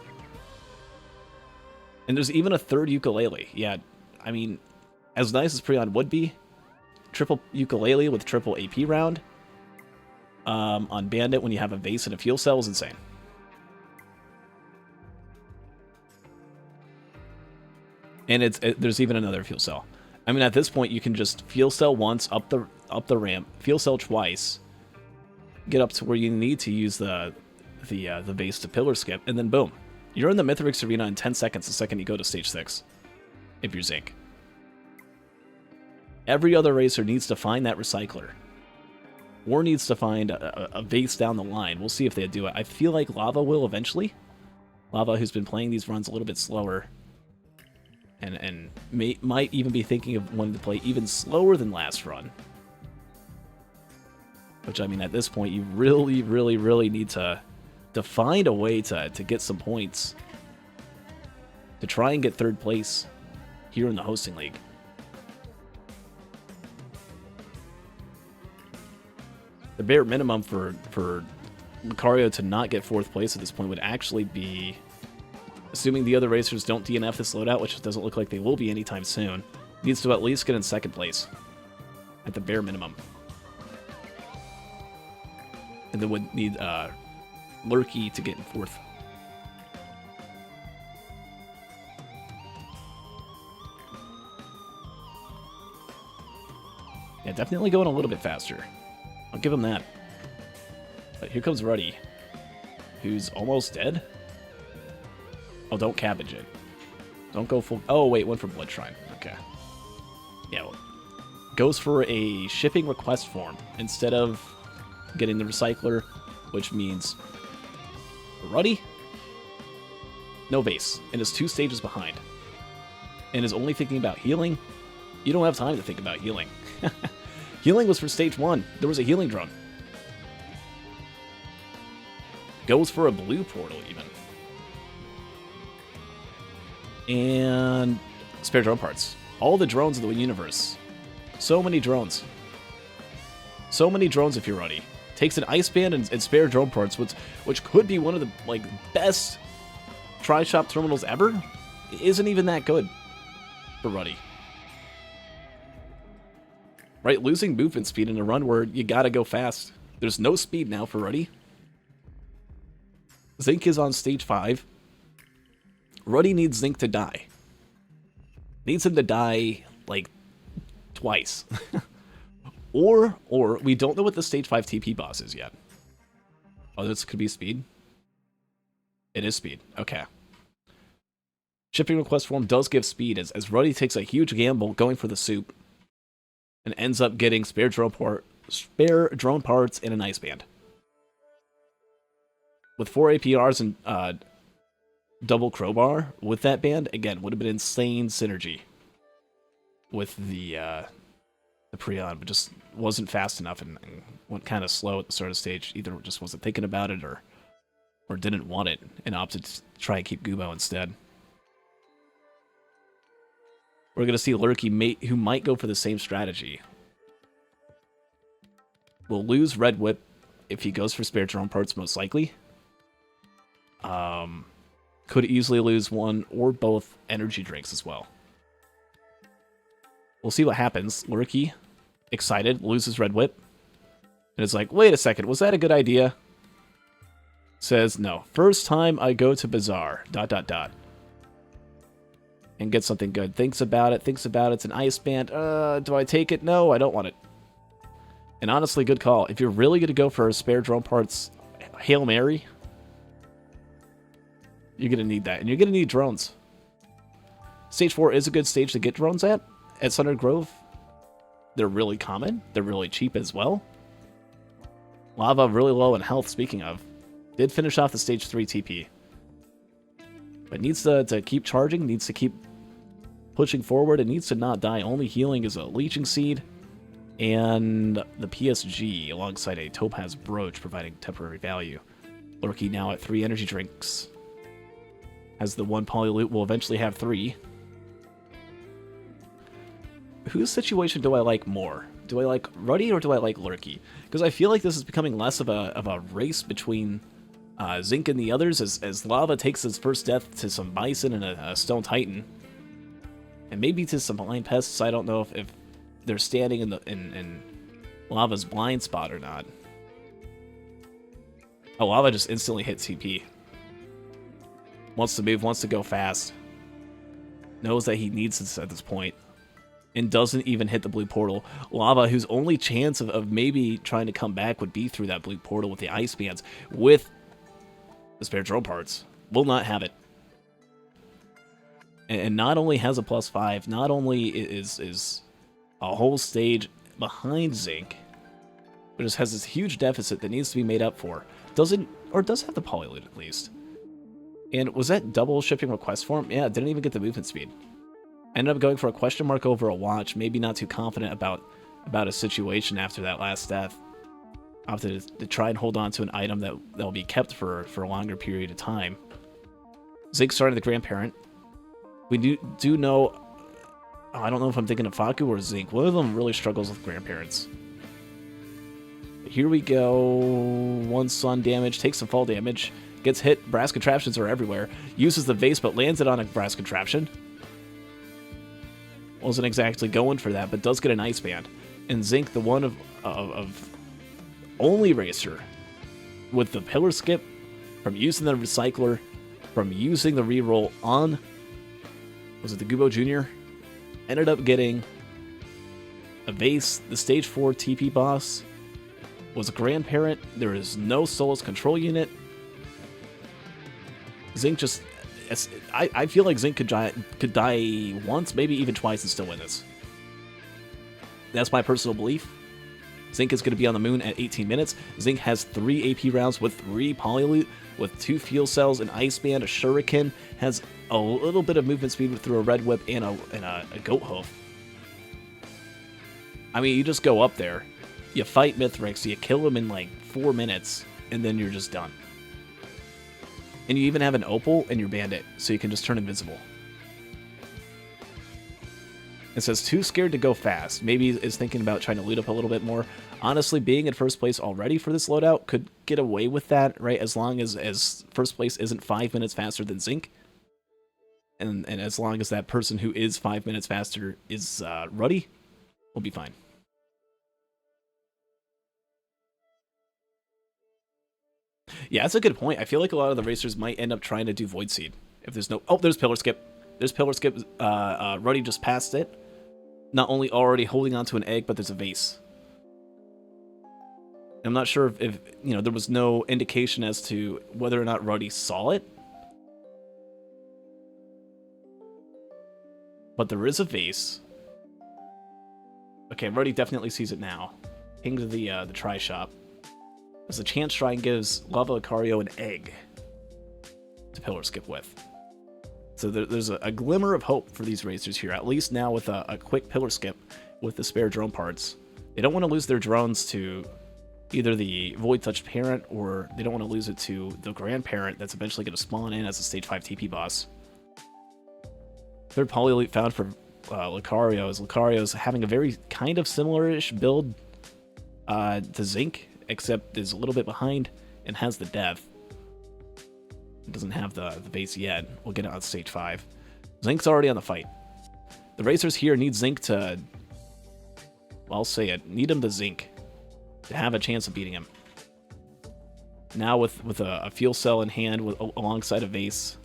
And there's even a third ukulele. Yeah, I mean, as nice as Prion would be, triple ukulele with triple AP round on Bandit when you have a vase and a fuel cell is insane. And there's even another fuel cell. I mean, at this point, you can just fuel cell once up the ramp, fuel cell twice, get up to where you need to use the vase to pillar skip, and then boom. You're in the Mithrix arena in 10 seconds the second you go to stage 6, if you're Zinc. Every other racer needs to find that recycler, or needs to find a vase down the line. We'll see if they do it. I feel like Lava will eventually. Lava, who's been playing these runs a little bit slower, and might even be thinking of wanting to play even slower than last run. Which, I mean, at this point, you really, really, really need to find a way to get some points. To try and get third place here in the hosting league. The bare minimum for Lucario to not get fourth place at this point would actually be, assuming the other racers don't DNF this loadout, which doesn't look like they will be anytime soon, needs to at least get in second place. At the bare minimum. And then would need Lurky to get in fourth. Yeah, definitely going a little bit faster. I'll give him that. But here comes Ruddy, who's almost dead. Oh, don't cabbage it. Don't go full... Oh, wait, went for Blood Shrine. Okay. Yeah, well, goes for a shipping request form instead of getting the recycler, which means Ruddy, no base, and is 2 stages behind, and is only thinking about healing. You don't have time to think about healing. Healing was for stage 1. There was a healing drum. Goes for a blue portal, even. And spare drone parts. All the drones in the universe. So many drones. So many drones if you're Ruddy. Takes an ice band and spare drone parts, which could be one of the best tri-shop terminals ever. It isn't even that good for Ruddy. Right, losing movement speed in a run where you gotta go fast. There's no speed now for Ruddy. Zinc is on stage 5. Ruddy needs Zinc to die. Needs him to die, twice. Or we don't know what the stage 5 TP boss is yet. Oh, this could be speed? It is speed. Okay. Shipping request form does give speed as Ruddy takes a huge gamble going for the soup and ends up getting spare drone parts and an ice band. With 4 APRs and double crowbar with that band, again, would have been insane synergy with the Prion, but just wasn't fast enough and went kind of slow at the start of the stage. Either just wasn't thinking about it or or didn't want it and opted to try and keep Gubo instead. We're going to see Lurky, who might go for the same strategy. Will lose Red Whip if he goes for spare drone parts, most likely. Could easily lose one or both energy drinks as well. We'll see what happens. Lurky, excited, loses Red Whip. And it's like, wait a second, was that a good idea? Says, no. First time I go to Bazaar, ... And get something good. Thinks about it, it's an ice band. Do I take it? No, I don't want it. And honestly, good call. If you're really going to go for a spare drone parts Hail Mary, you're going to need that. And you're going to need drones. Stage 4 is a good stage to get drones at Thunder Grove. They're really common. They're really cheap as well. Lava really low in health, speaking of. Did finish off the Stage 3 TP. But needs to keep charging, needs to keep pushing forward, and needs to not die. Only healing is a Leeching Seed and the PSG alongside a Topaz Brooch providing temporary value. Lurky now at 3 energy drinks. Has the 1 Polyloot, will eventually have 3. Whose situation do I like more? Do I like Ruddy or do I like Lurky? Because I feel like this is becoming less of a race between Zinc and the others as Lava takes his first death to some Bison and a Stone Titan. And maybe to some Blind Pests. I don't know if they're standing in Lava's blind spot or not. Oh, Lava just instantly hit TP. Wants to move, wants to go fast. Knows that he needs this at this point. And doesn't even hit the blue portal. Lava, whose only chance of maybe trying to come back would be through that blue portal with the ice bands, with the spare drone parts, will not have it. And not only has a +5, not only is a whole stage behind Zinc, but just has this huge deficit that needs to be made up for. Does have the Polyloot at least. And was that double shipping request form? Yeah, didn't even get the movement speed. Ended up going for a question mark over a watch. Maybe not too confident about a situation after that last death. Opted to try and hold on to an item that will be kept for a longer period of time. Zinc started the Grandparent. We do know... I don't know if I'm thinking of Faku or Zinc. One of them really struggles with Grandparents. But here we go. 1 sun damage. Takes some fall damage. Gets hit. Brass contraptions are everywhere. Uses the vase but lands it on a brass contraption. Wasn't exactly going for that, but does get an ice band. And Zinc, the one of only racer with the pillar skip, from using the recycler, from using the reroll on, was it the Gubo Jr.? Ended up getting a vase. The Stage 4 TP boss was a Grandparent. There is no Soulless Control Unit. Zinc just... I feel like Zinc could die once, maybe even twice, and still win this. That's my personal belief. Zinc is going to be on the moon at 18 minutes. Zinc has 3 AP rounds with 3 Polyloot, with 2 fuel cells, an ice band, a shuriken, has a little bit of movement speed through a red whip and a goat hoof. I mean, you just go up there, you fight Mithrix, you kill him in like 4 minutes, and then you're just done. And you even have an opal and your bandit, so you can just turn invisible. It says, too scared to go fast. Maybe is thinking about trying to loot up a little bit more. Honestly, being in first place already for this loadout could get away with that, right? As long as first place isn't 5 minutes faster than Zinc. And as long as that person who is 5 minutes faster is Ruddy, we'll be fine. Yeah, that's a good point. I feel like a lot of the racers might end up trying to do Void Seed. If there's no... Oh, there's Pillar Skip. There's Pillar Skip. Ruddy just passed it. Not only already holding onto an egg, but there's a vase. I'm not sure if you know, there was no indication as to whether or not Ruddy saw it. But there is a vase. Okay, Ruddy definitely sees it now. Ping to the tri-shop. As the Chance Shrine gives lavalucario an egg to Pillar Skip with. So there's a glimmer of hope for these racers here, at least now with a quick Pillar Skip with the spare drone parts. They don't want to lose their drones to either the Void Touch parent, or they don't want to lose it to the grandparent that's eventually going to spawn in as a stage 5 TP boss. Third poly elite found for Lucario is Lucario's having a very kind of similar-ish build to Zinc, except is a little bit behind and has the death. It doesn't have the base yet. We'll get it on stage 5. Zinc's already on the fight. The racers here need Zinc to... Well, I'll say it. Need him to Zinc to have a chance of beating him. Now with a fuel cell in hand alongside a vase.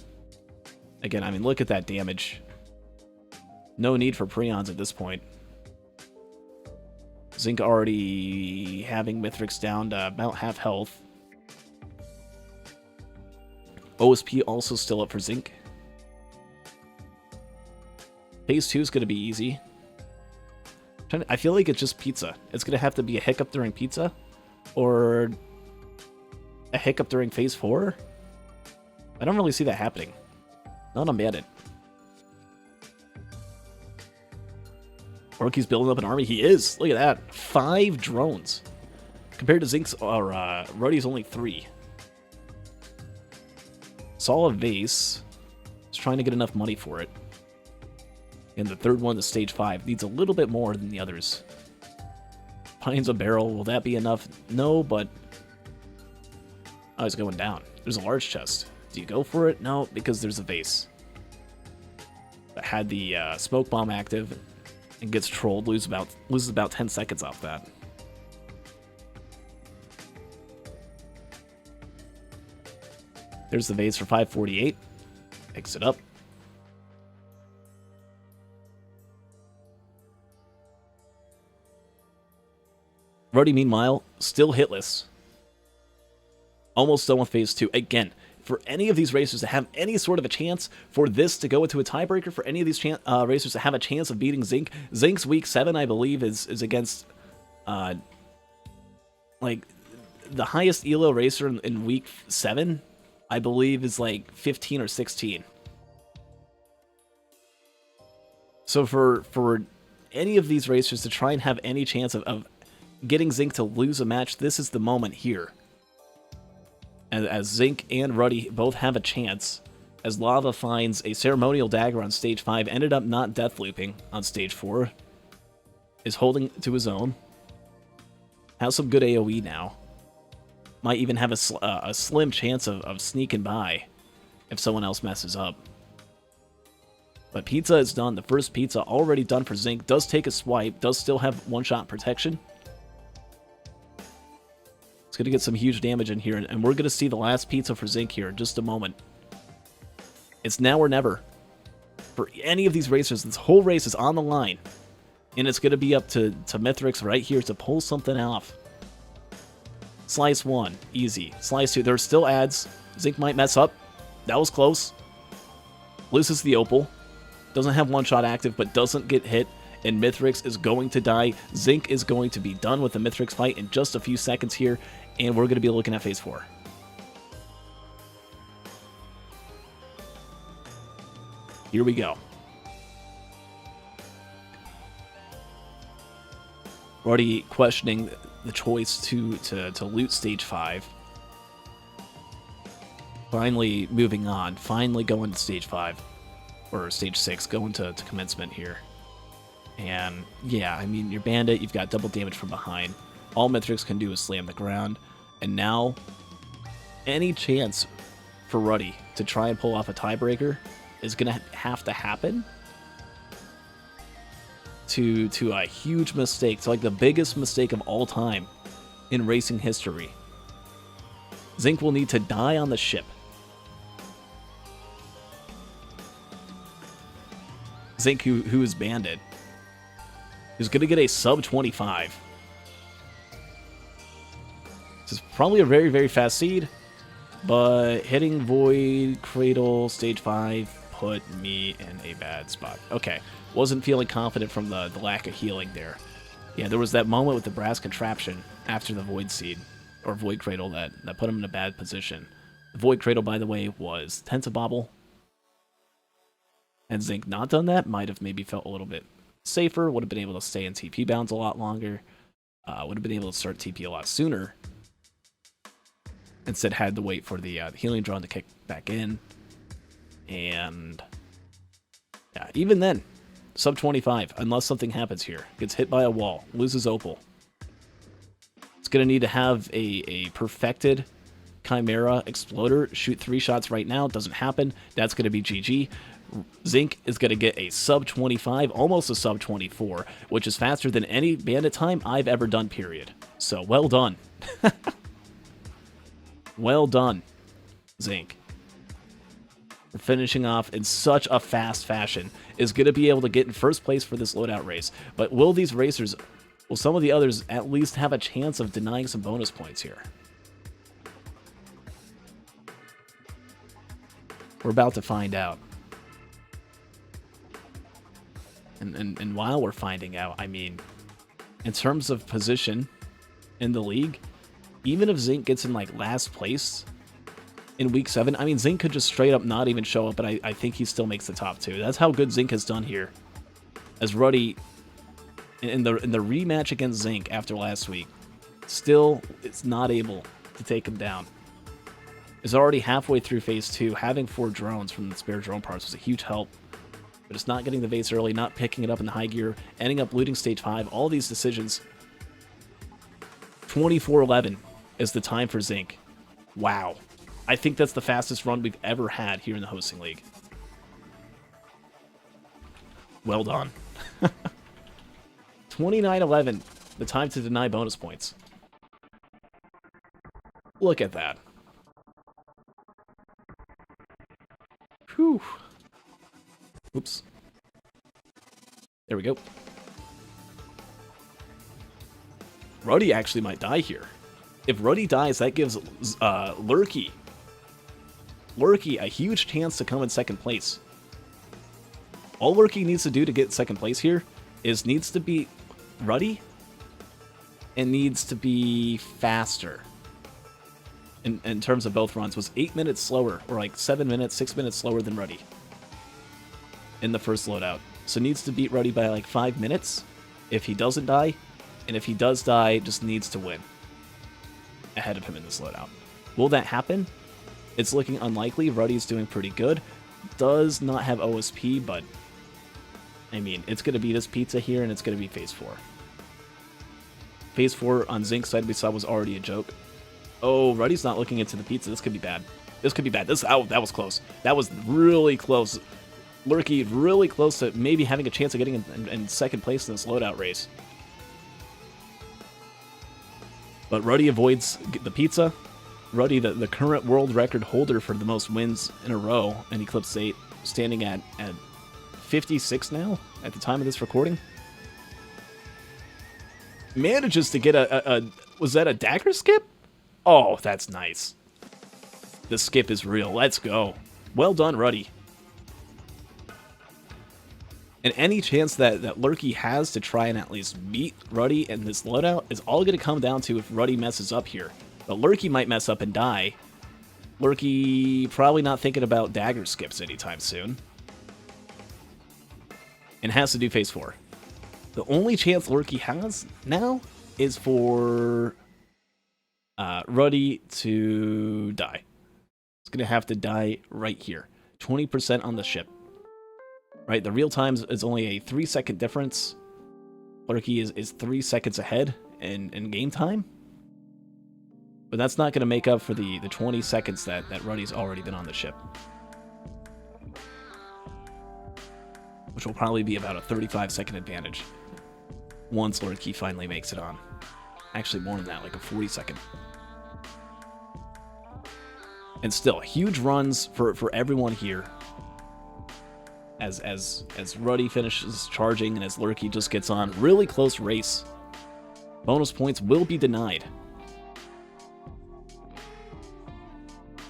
Again, I mean, look at that damage. No need for Prions at this point. Zinc already having Mithrix down to about half health. OSP also still up for Zinc. Phase 2 is going to be easy. I feel like it's just pizza. It's going to have to be a hiccup during pizza, or a hiccup during phase 4. I don't really see that happening. Not on Bandit. Orky's building up an army. He is. Look at that. 5 drones. Compared to Zinc's or Ruddy's only 3. Saw a vase. He's trying to get enough money for it. And the third one, the stage 5, needs a little bit more than the others. Finds a barrel. Will that be enough? No, but... Oh, he's going down. There's a large chest. Do you go for it? No, because there's a vase. That had the smoke bomb active and gets trolled. Loses about 10 seconds off that. There's the vase for 548. Picks it up. Ruddy, meanwhile, still hitless. Almost done with phase 2. Again, for any of these racers to have any sort of a chance for this to go into a tiebreaker, for any of these racers to have a chance of beating Zinc. Zinc's week 7, I believe, is against, like, the highest ELO racer in week 7, I believe, is like 15 or 16. So for any of these racers to try and have any chance of getting Zinc to lose a match, this is the moment here. As Zinc and Ruddy both have a chance, as Lava finds a ceremonial dagger on stage 5, ended up not death looping on stage 4, is holding to his own, has some good AoE now, might even have a slim chance of sneaking by if someone else messes up. But pizza is done. The first pizza already done for Zinc. Does take a swipe, does still have one-shot protection. It's going to get some huge damage in here, and we're going to see the last pizza for Zinc here in just a moment. It's now or never. For any of these racers, this whole race is on the line, and it's going to be up to Mithrix right here to pull something off. Slice 1, easy. Slice 2, there's still ads. Zinc might mess up. That was close. Loses the Opal. Doesn't have one-shot active, but doesn't get hit. And Mithrix is going to die. Zinc is going to be done with the Mithrix fight in just a few seconds here, and we're going to be looking at phase 4. Here we go. Already questioning the choice to loot stage 5. Finally moving on. Finally going to stage 5. Or stage 6. Going to commencement here. And yeah, I mean, your bandit, you've got double damage from behind. All Mithrix can do is slam the ground. And now, any chance for Ruddy to try and pull off a tiebreaker is going to have to happen to a huge mistake. It's like the biggest mistake of all time in racing history. Zinc will need to die on the ship. Zinc, who is bandit, who's going to get a sub 25. This is probably a very, very fast seed, but hitting Void Cradle stage 5 put me in a bad spot. Okay, wasn't feeling confident from the lack of healing there. Yeah, there was that moment with the brass contraption after the Void Seed, or Void Cradle, that put him in a bad position. The Void Cradle, by the way, was Tentabobble. And Zinc not done that, might have maybe felt a little bit safer, would have been able to stay in TP bounds a lot longer. Would have been able to start TP a lot sooner. Instead, had to wait for the healing drone to kick back in. And yeah, even then, sub 25, unless something happens here. Gets hit by a wall, loses Opal. It's going to need to have a perfected Chimera Exploder, shoot 3 shots right now, doesn't happen. That's going to be GG. Zinc is going to get a sub 25, almost a sub 24, which is faster than any bandit time I've ever done, period. So, well done. Well done, Zinc. Finishing off in such a fast fashion, is going to be able to get in first place for this loadout race. But will these racers, will some of the others at least have a chance of denying some bonus points here? We're about to find out. And while we're finding out, I mean, in terms of position in the league, even if Zinc gets in like last place in week 7, I mean, Zinc could just straight up not even show up, but I think he still makes the top 2. That's how good Zinc has done here. As Ruddy, in the rematch against Zinc after last week, still is not able to take him down. Is already halfway through phase 2. Having 4 drones from the spare drone parts was a huge help. But it's not getting the vase early, not picking it up in the high gear, ending up looting stage 5. All these decisions. 24-11 is the time for Zinc. Wow. I think that's the fastest run we've ever had here in the hosting league. Well done. 29-11, the time to deny bonus points. Look at that. Whew. Oops. There we go. Ruddy actually might die here. If Ruddy dies, that gives Lurky a huge chance to come in second place. All Lurky needs to do to get second place here is needs to beat Ruddy and needs to be faster. In terms of both runs, was 8 minutes slower, or like 7 minutes, 6 minutes slower than Ruddy in the first loadout. So needs to beat Ruddy by like 5 minutes if he doesn't die, and if he does die, just needs to win ahead of him in this loadout. Will that happen? It's looking unlikely. Ruddy's doing pretty good. Does not have OSP, but I mean, it's going to be this pizza here, and it's going to be phase 4. Phase 4 on Zinc's side we saw was already a joke. Oh, Ruddy's not looking into the pizza. This could be bad. This could be bad. Oh, that was close. That was really close. Lurky really close to maybe having a chance of getting in second place in this loadout race. But Ruddy avoids the pizza. Ruddy, the current world record holder for the most wins in a row in Eclipse 8, standing at 56 now at the time of this recording. Manages to get was that a dagger skip? Oh, that's nice. The skip is real. Let's go. Well done, Ruddy. And any chance that Lurky has to try and at least beat Ruddy in this loadout is all going to come down to if Ruddy messes up here. But Lurky might mess up and die. Lurky probably not thinking about dagger skips anytime soon. And has to do phase 4. The only chance Lurky has now is for Ruddy to die. It's going to have to die right here. 20% on the ship. Right, the real time is only a 3-second difference. Lurky is 3 seconds ahead in game time. But that's not going to make up for the 20 seconds that Ruddy's already been on the ship. Which will probably be about a 35-second advantage once Lurky finally makes it on. Actually, more than that, like a 40-second. And still, huge runs for everyone here. As Ruddy finishes charging and as Lurky just gets on. Really close race. Bonus points will be denied.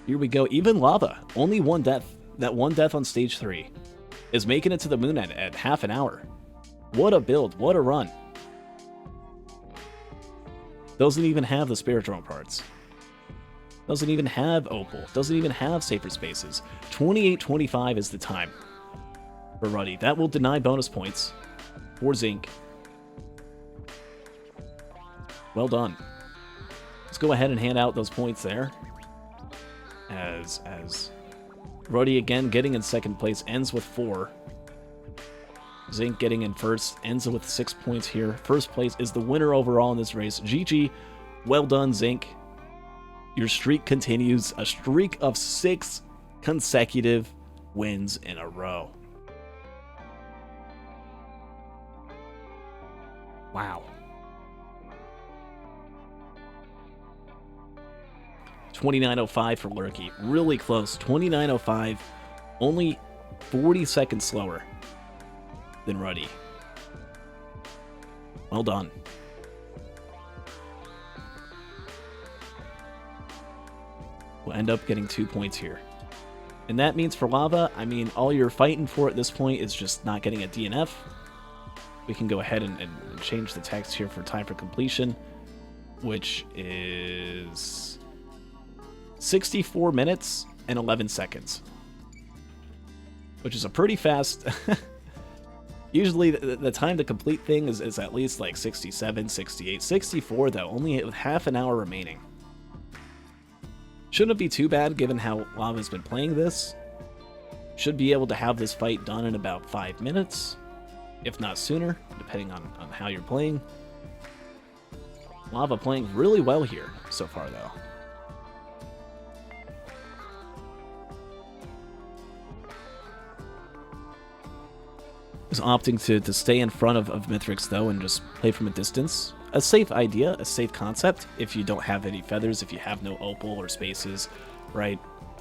Here we go. Even Lava, only one death. That one death on stage 3 is making it to the moon at half an hour. What a build. What a run. Doesn't even have the spare drone parts. Doesn't even have Opal. Doesn't even have safer spaces. 28-25 is the time for Ruddy. That will deny bonus points for Zinc. Well done. Let's go ahead and hand out those points there. As Ruddy again getting in second place, ends with 4. Zinc getting in first, ends with 6 points here. First place is the winner overall in this race. GG. Well done, Zinc. Your streak continues. A streak of 6 consecutive wins in a row. Wow. 29.05 for Lurky. Really close. 29.05. Only 40 seconds slower than Ruddy. Well done. We'll end up getting 2 points here. And that means for Lava, I mean, all you're fighting for at this point is just not getting a DNF. We can go ahead and change the text here for time for completion, which is 64 minutes and 11 seconds, which is a pretty fast... Usually the time to complete thing is at least like 67, 68, 64 though, only with half an hour remaining. Shouldn't be too bad given how Lava's been playing this. Should be able to have this fight done in about 5 minutes, if not sooner, depending on how you're playing. Lava playing really well here so far though. Is opting to stay in front of Mithrix though and just play from a distance. A safe idea, a safe concept if you don't have any feathers, if you have no opal or spaces, right?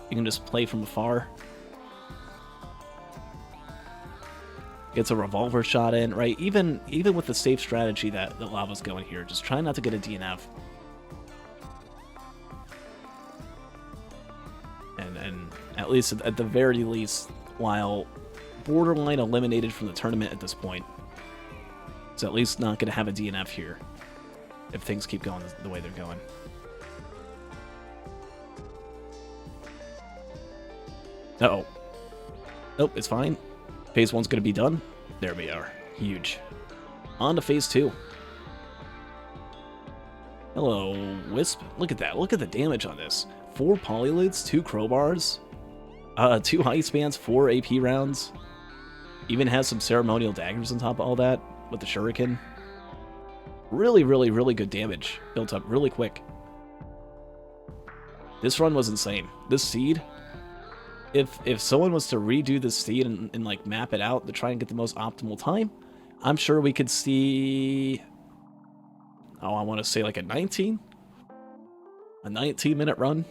You can just play from afar. Gets a revolver shot in, right? Even with the safe strategy that Lava's going here, just try not to get a DNF. And at least at the very least, while borderline eliminated from the tournament at this point, it's at least not going to have a DNF here if things keep going the way they're going. Uh-oh. Nope, it's fine. Phase 1's going to be done. There we are. Huge. On to Phase 2. Hello, Wisp. Look at that. Look at the damage on this. 4 polylids, 2 crowbars, 2 ice bands, 4 AP rounds. Even has some ceremonial daggers on top of all that with the shuriken. Really, really, really good damage built up really quick. This run was insane. This seed, if someone was to redo this seed and like map it out to try and get the most optimal time, I'm sure we could see, oh, I want to say like a 19-minute run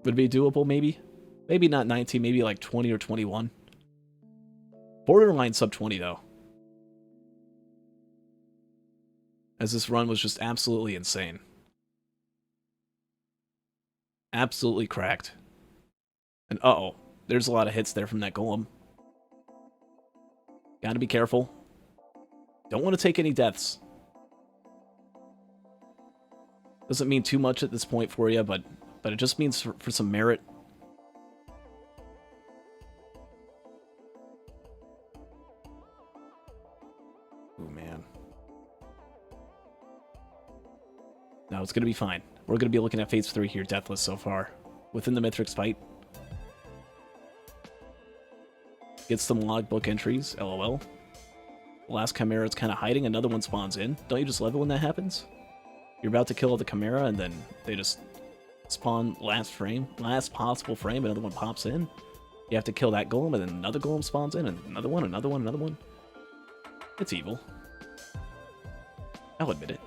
would be doable maybe. Maybe not 19, maybe like 20 or 21. Borderline sub 20 though. As this run was just absolutely insane. Absolutely cracked. And uh-oh, there's a lot of hits there from that golem. Gotta be careful. Don't want to take any deaths. Doesn't mean too much at this point for you, but it just means for some merit. Oh man. No, it's going to be fine. We're going to be looking at Phase 3 here, deathless so far. Within the Mithrix fight. Get some logbook entries, LOL. The last Chimera is kind of hiding, another one spawns in. Don't you just love it when that happens? You're about to kill the Chimera, and then they just spawn last possible frame, another one pops in. You have to kill that golem, and then another golem spawns in, and another one, another one, another one. It's evil. I'll admit it.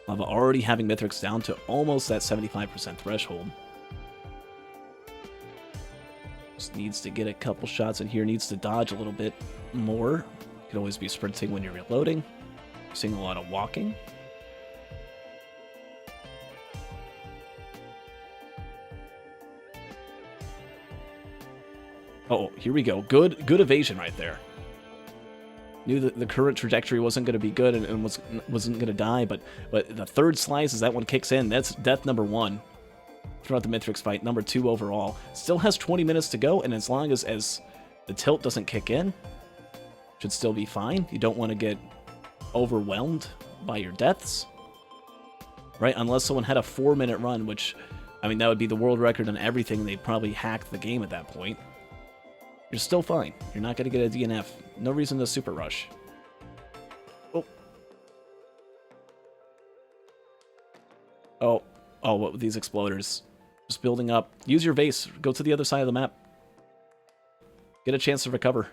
Lava already having Mithrix down to almost that 75% threshold. Just needs to get a couple shots in here, needs to dodge a little bit more. Could always be sprinting when you're reloading. Seeing a lot of walking. Oh, here we go. Good evasion right there. Knew that the current trajectory wasn't going to be good and wasn't going to die, but the third slice as that one kicks in, that's death number 1 throughout the Mithrix fight, number 2 overall. Still has 20 minutes to go, and as long as The tilt doesn't kick in. Should still be fine. You don't want to get overwhelmed by your deaths. Right? Unless someone had a 4-minute run, which, I mean, that would be the world record on everything. They'd probably hack the game at that point. You're still fine. You're not going to get a DNF. No reason to super rush. Oh. Oh, what with these exploders? Just building up. Use your vase. Go to the other side of the map. Get a chance to recover.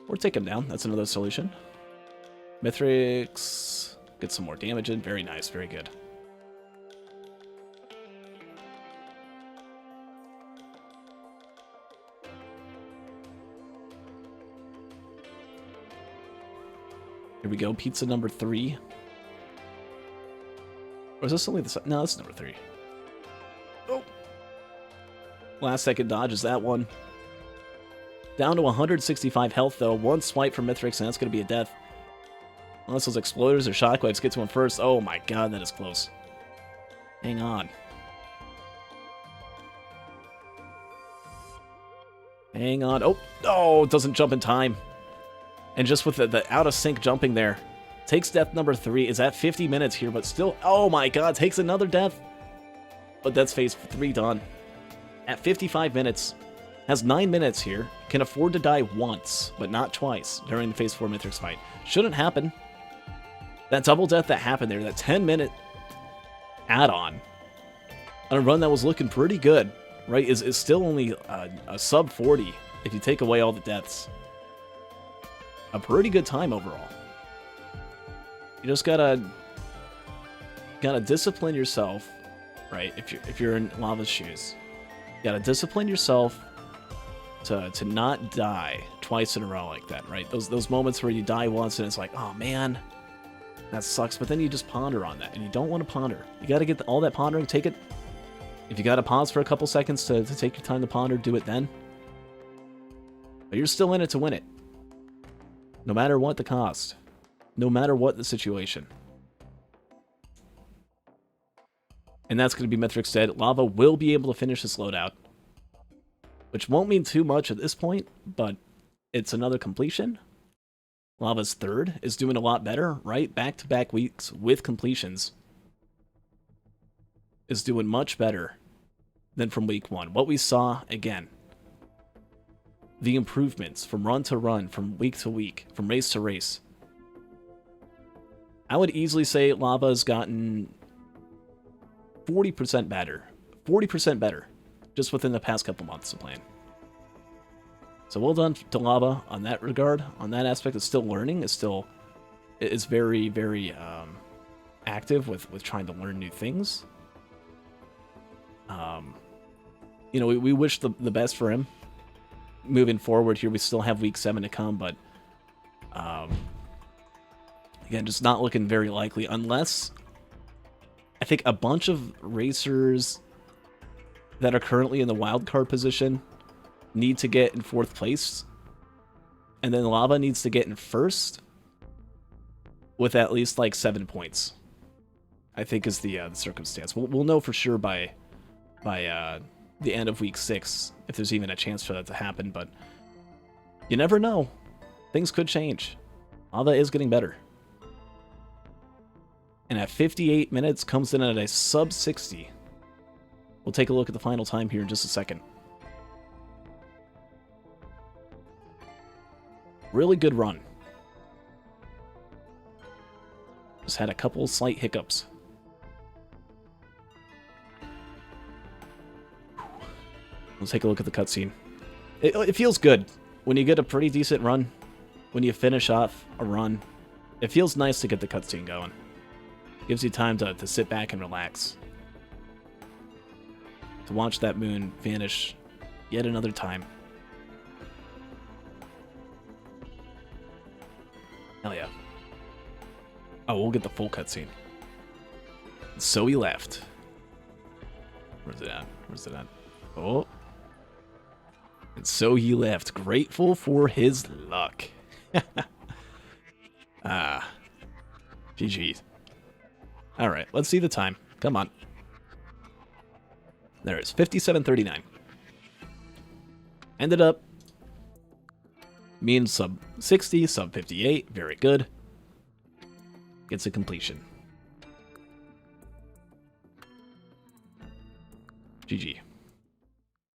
Or take him down. That's another solution. Mithrix. Get some more damage in. Very nice. Very good. Here we go. Pizza number 3. Or is this only the... No, this is number 3. Oh. Last second dodge is that one. Down to 165 health, though. One swipe from Mithrix, and that's going to be a death. Unless those exploders or shockwaves get to him first. Oh my god, that is close. Hang on. Hang on. Oh, it doesn't jump in time. And just with the out of sync jumping there. Takes death number 3. Is at 50 minutes here, but still... Oh my god, takes another death. But that's phase 3 done. At 55 minutes. Has 9 minutes here. Can afford to die once, but not twice during the phase 4 Mithrix fight. Shouldn't happen. That double death that happened there, that 10-minute add-on on a run that was looking pretty good, right, is still only a sub 40 if you take away all the deaths. A pretty good time overall. You just gotta discipline yourself, right? If you're in Lava's shoes, you gotta discipline yourself to not die twice in a row like that, right? Those moments where you die once and it's like, oh man, that sucks. But then you just ponder on that, and you don't want to ponder. You gotta get all that pondering. Take it. If you gotta pause for a couple seconds to take your time to ponder, do it then. But you're still in it to win it. No matter what the cost. No matter what the situation. And that's going to be Mithrix dead. Lava will be able to finish this loadout. Which won't mean too much at this point, but it's another completion. Lava's third is doing a lot better, right? Back-to-back weeks with completions is doing much better than from week 1. What we saw, again, the improvements from run to run, from week to week, from race to race. I would easily say Lava's gotten 40% better. 40% better just within the past couple months of playing. So well done to Lava on that regard. On that aspect, it's still learning. It's very, very active with trying to learn new things. You know, we wish the best for him. Moving forward here, we still have week 7 to come, but again, just not looking very likely unless I think a bunch of racers that are currently in the wildcard position need to get in 4th place, and then Lava needs to get in 1st with at least like 7 points. I think is the circumstance. We'll know for sure by the end of week 6 if there's even a chance for that to happen, but you never know. Things could change. Lava is getting better. And at 58 minutes, comes in at a sub 60. We'll take a look at the final time here in just a second. Really good run. Just had a couple slight hiccups. Let's take a look at the cutscene. It feels good when you get a pretty decent run. When you finish off a run, it feels nice to get the cutscene going. Gives you time to sit back and relax. To watch that moon vanish yet another time. Hell yeah. Oh, we'll get the full cutscene. So he left. Where's it at? Where's it at? Oh. And so he left, grateful for his luck. Ah. GG. Alright, let's see the time. Come on. There it is, 57.39. Ended up mean sub 60, sub 58. Very good. Gets a completion. GG.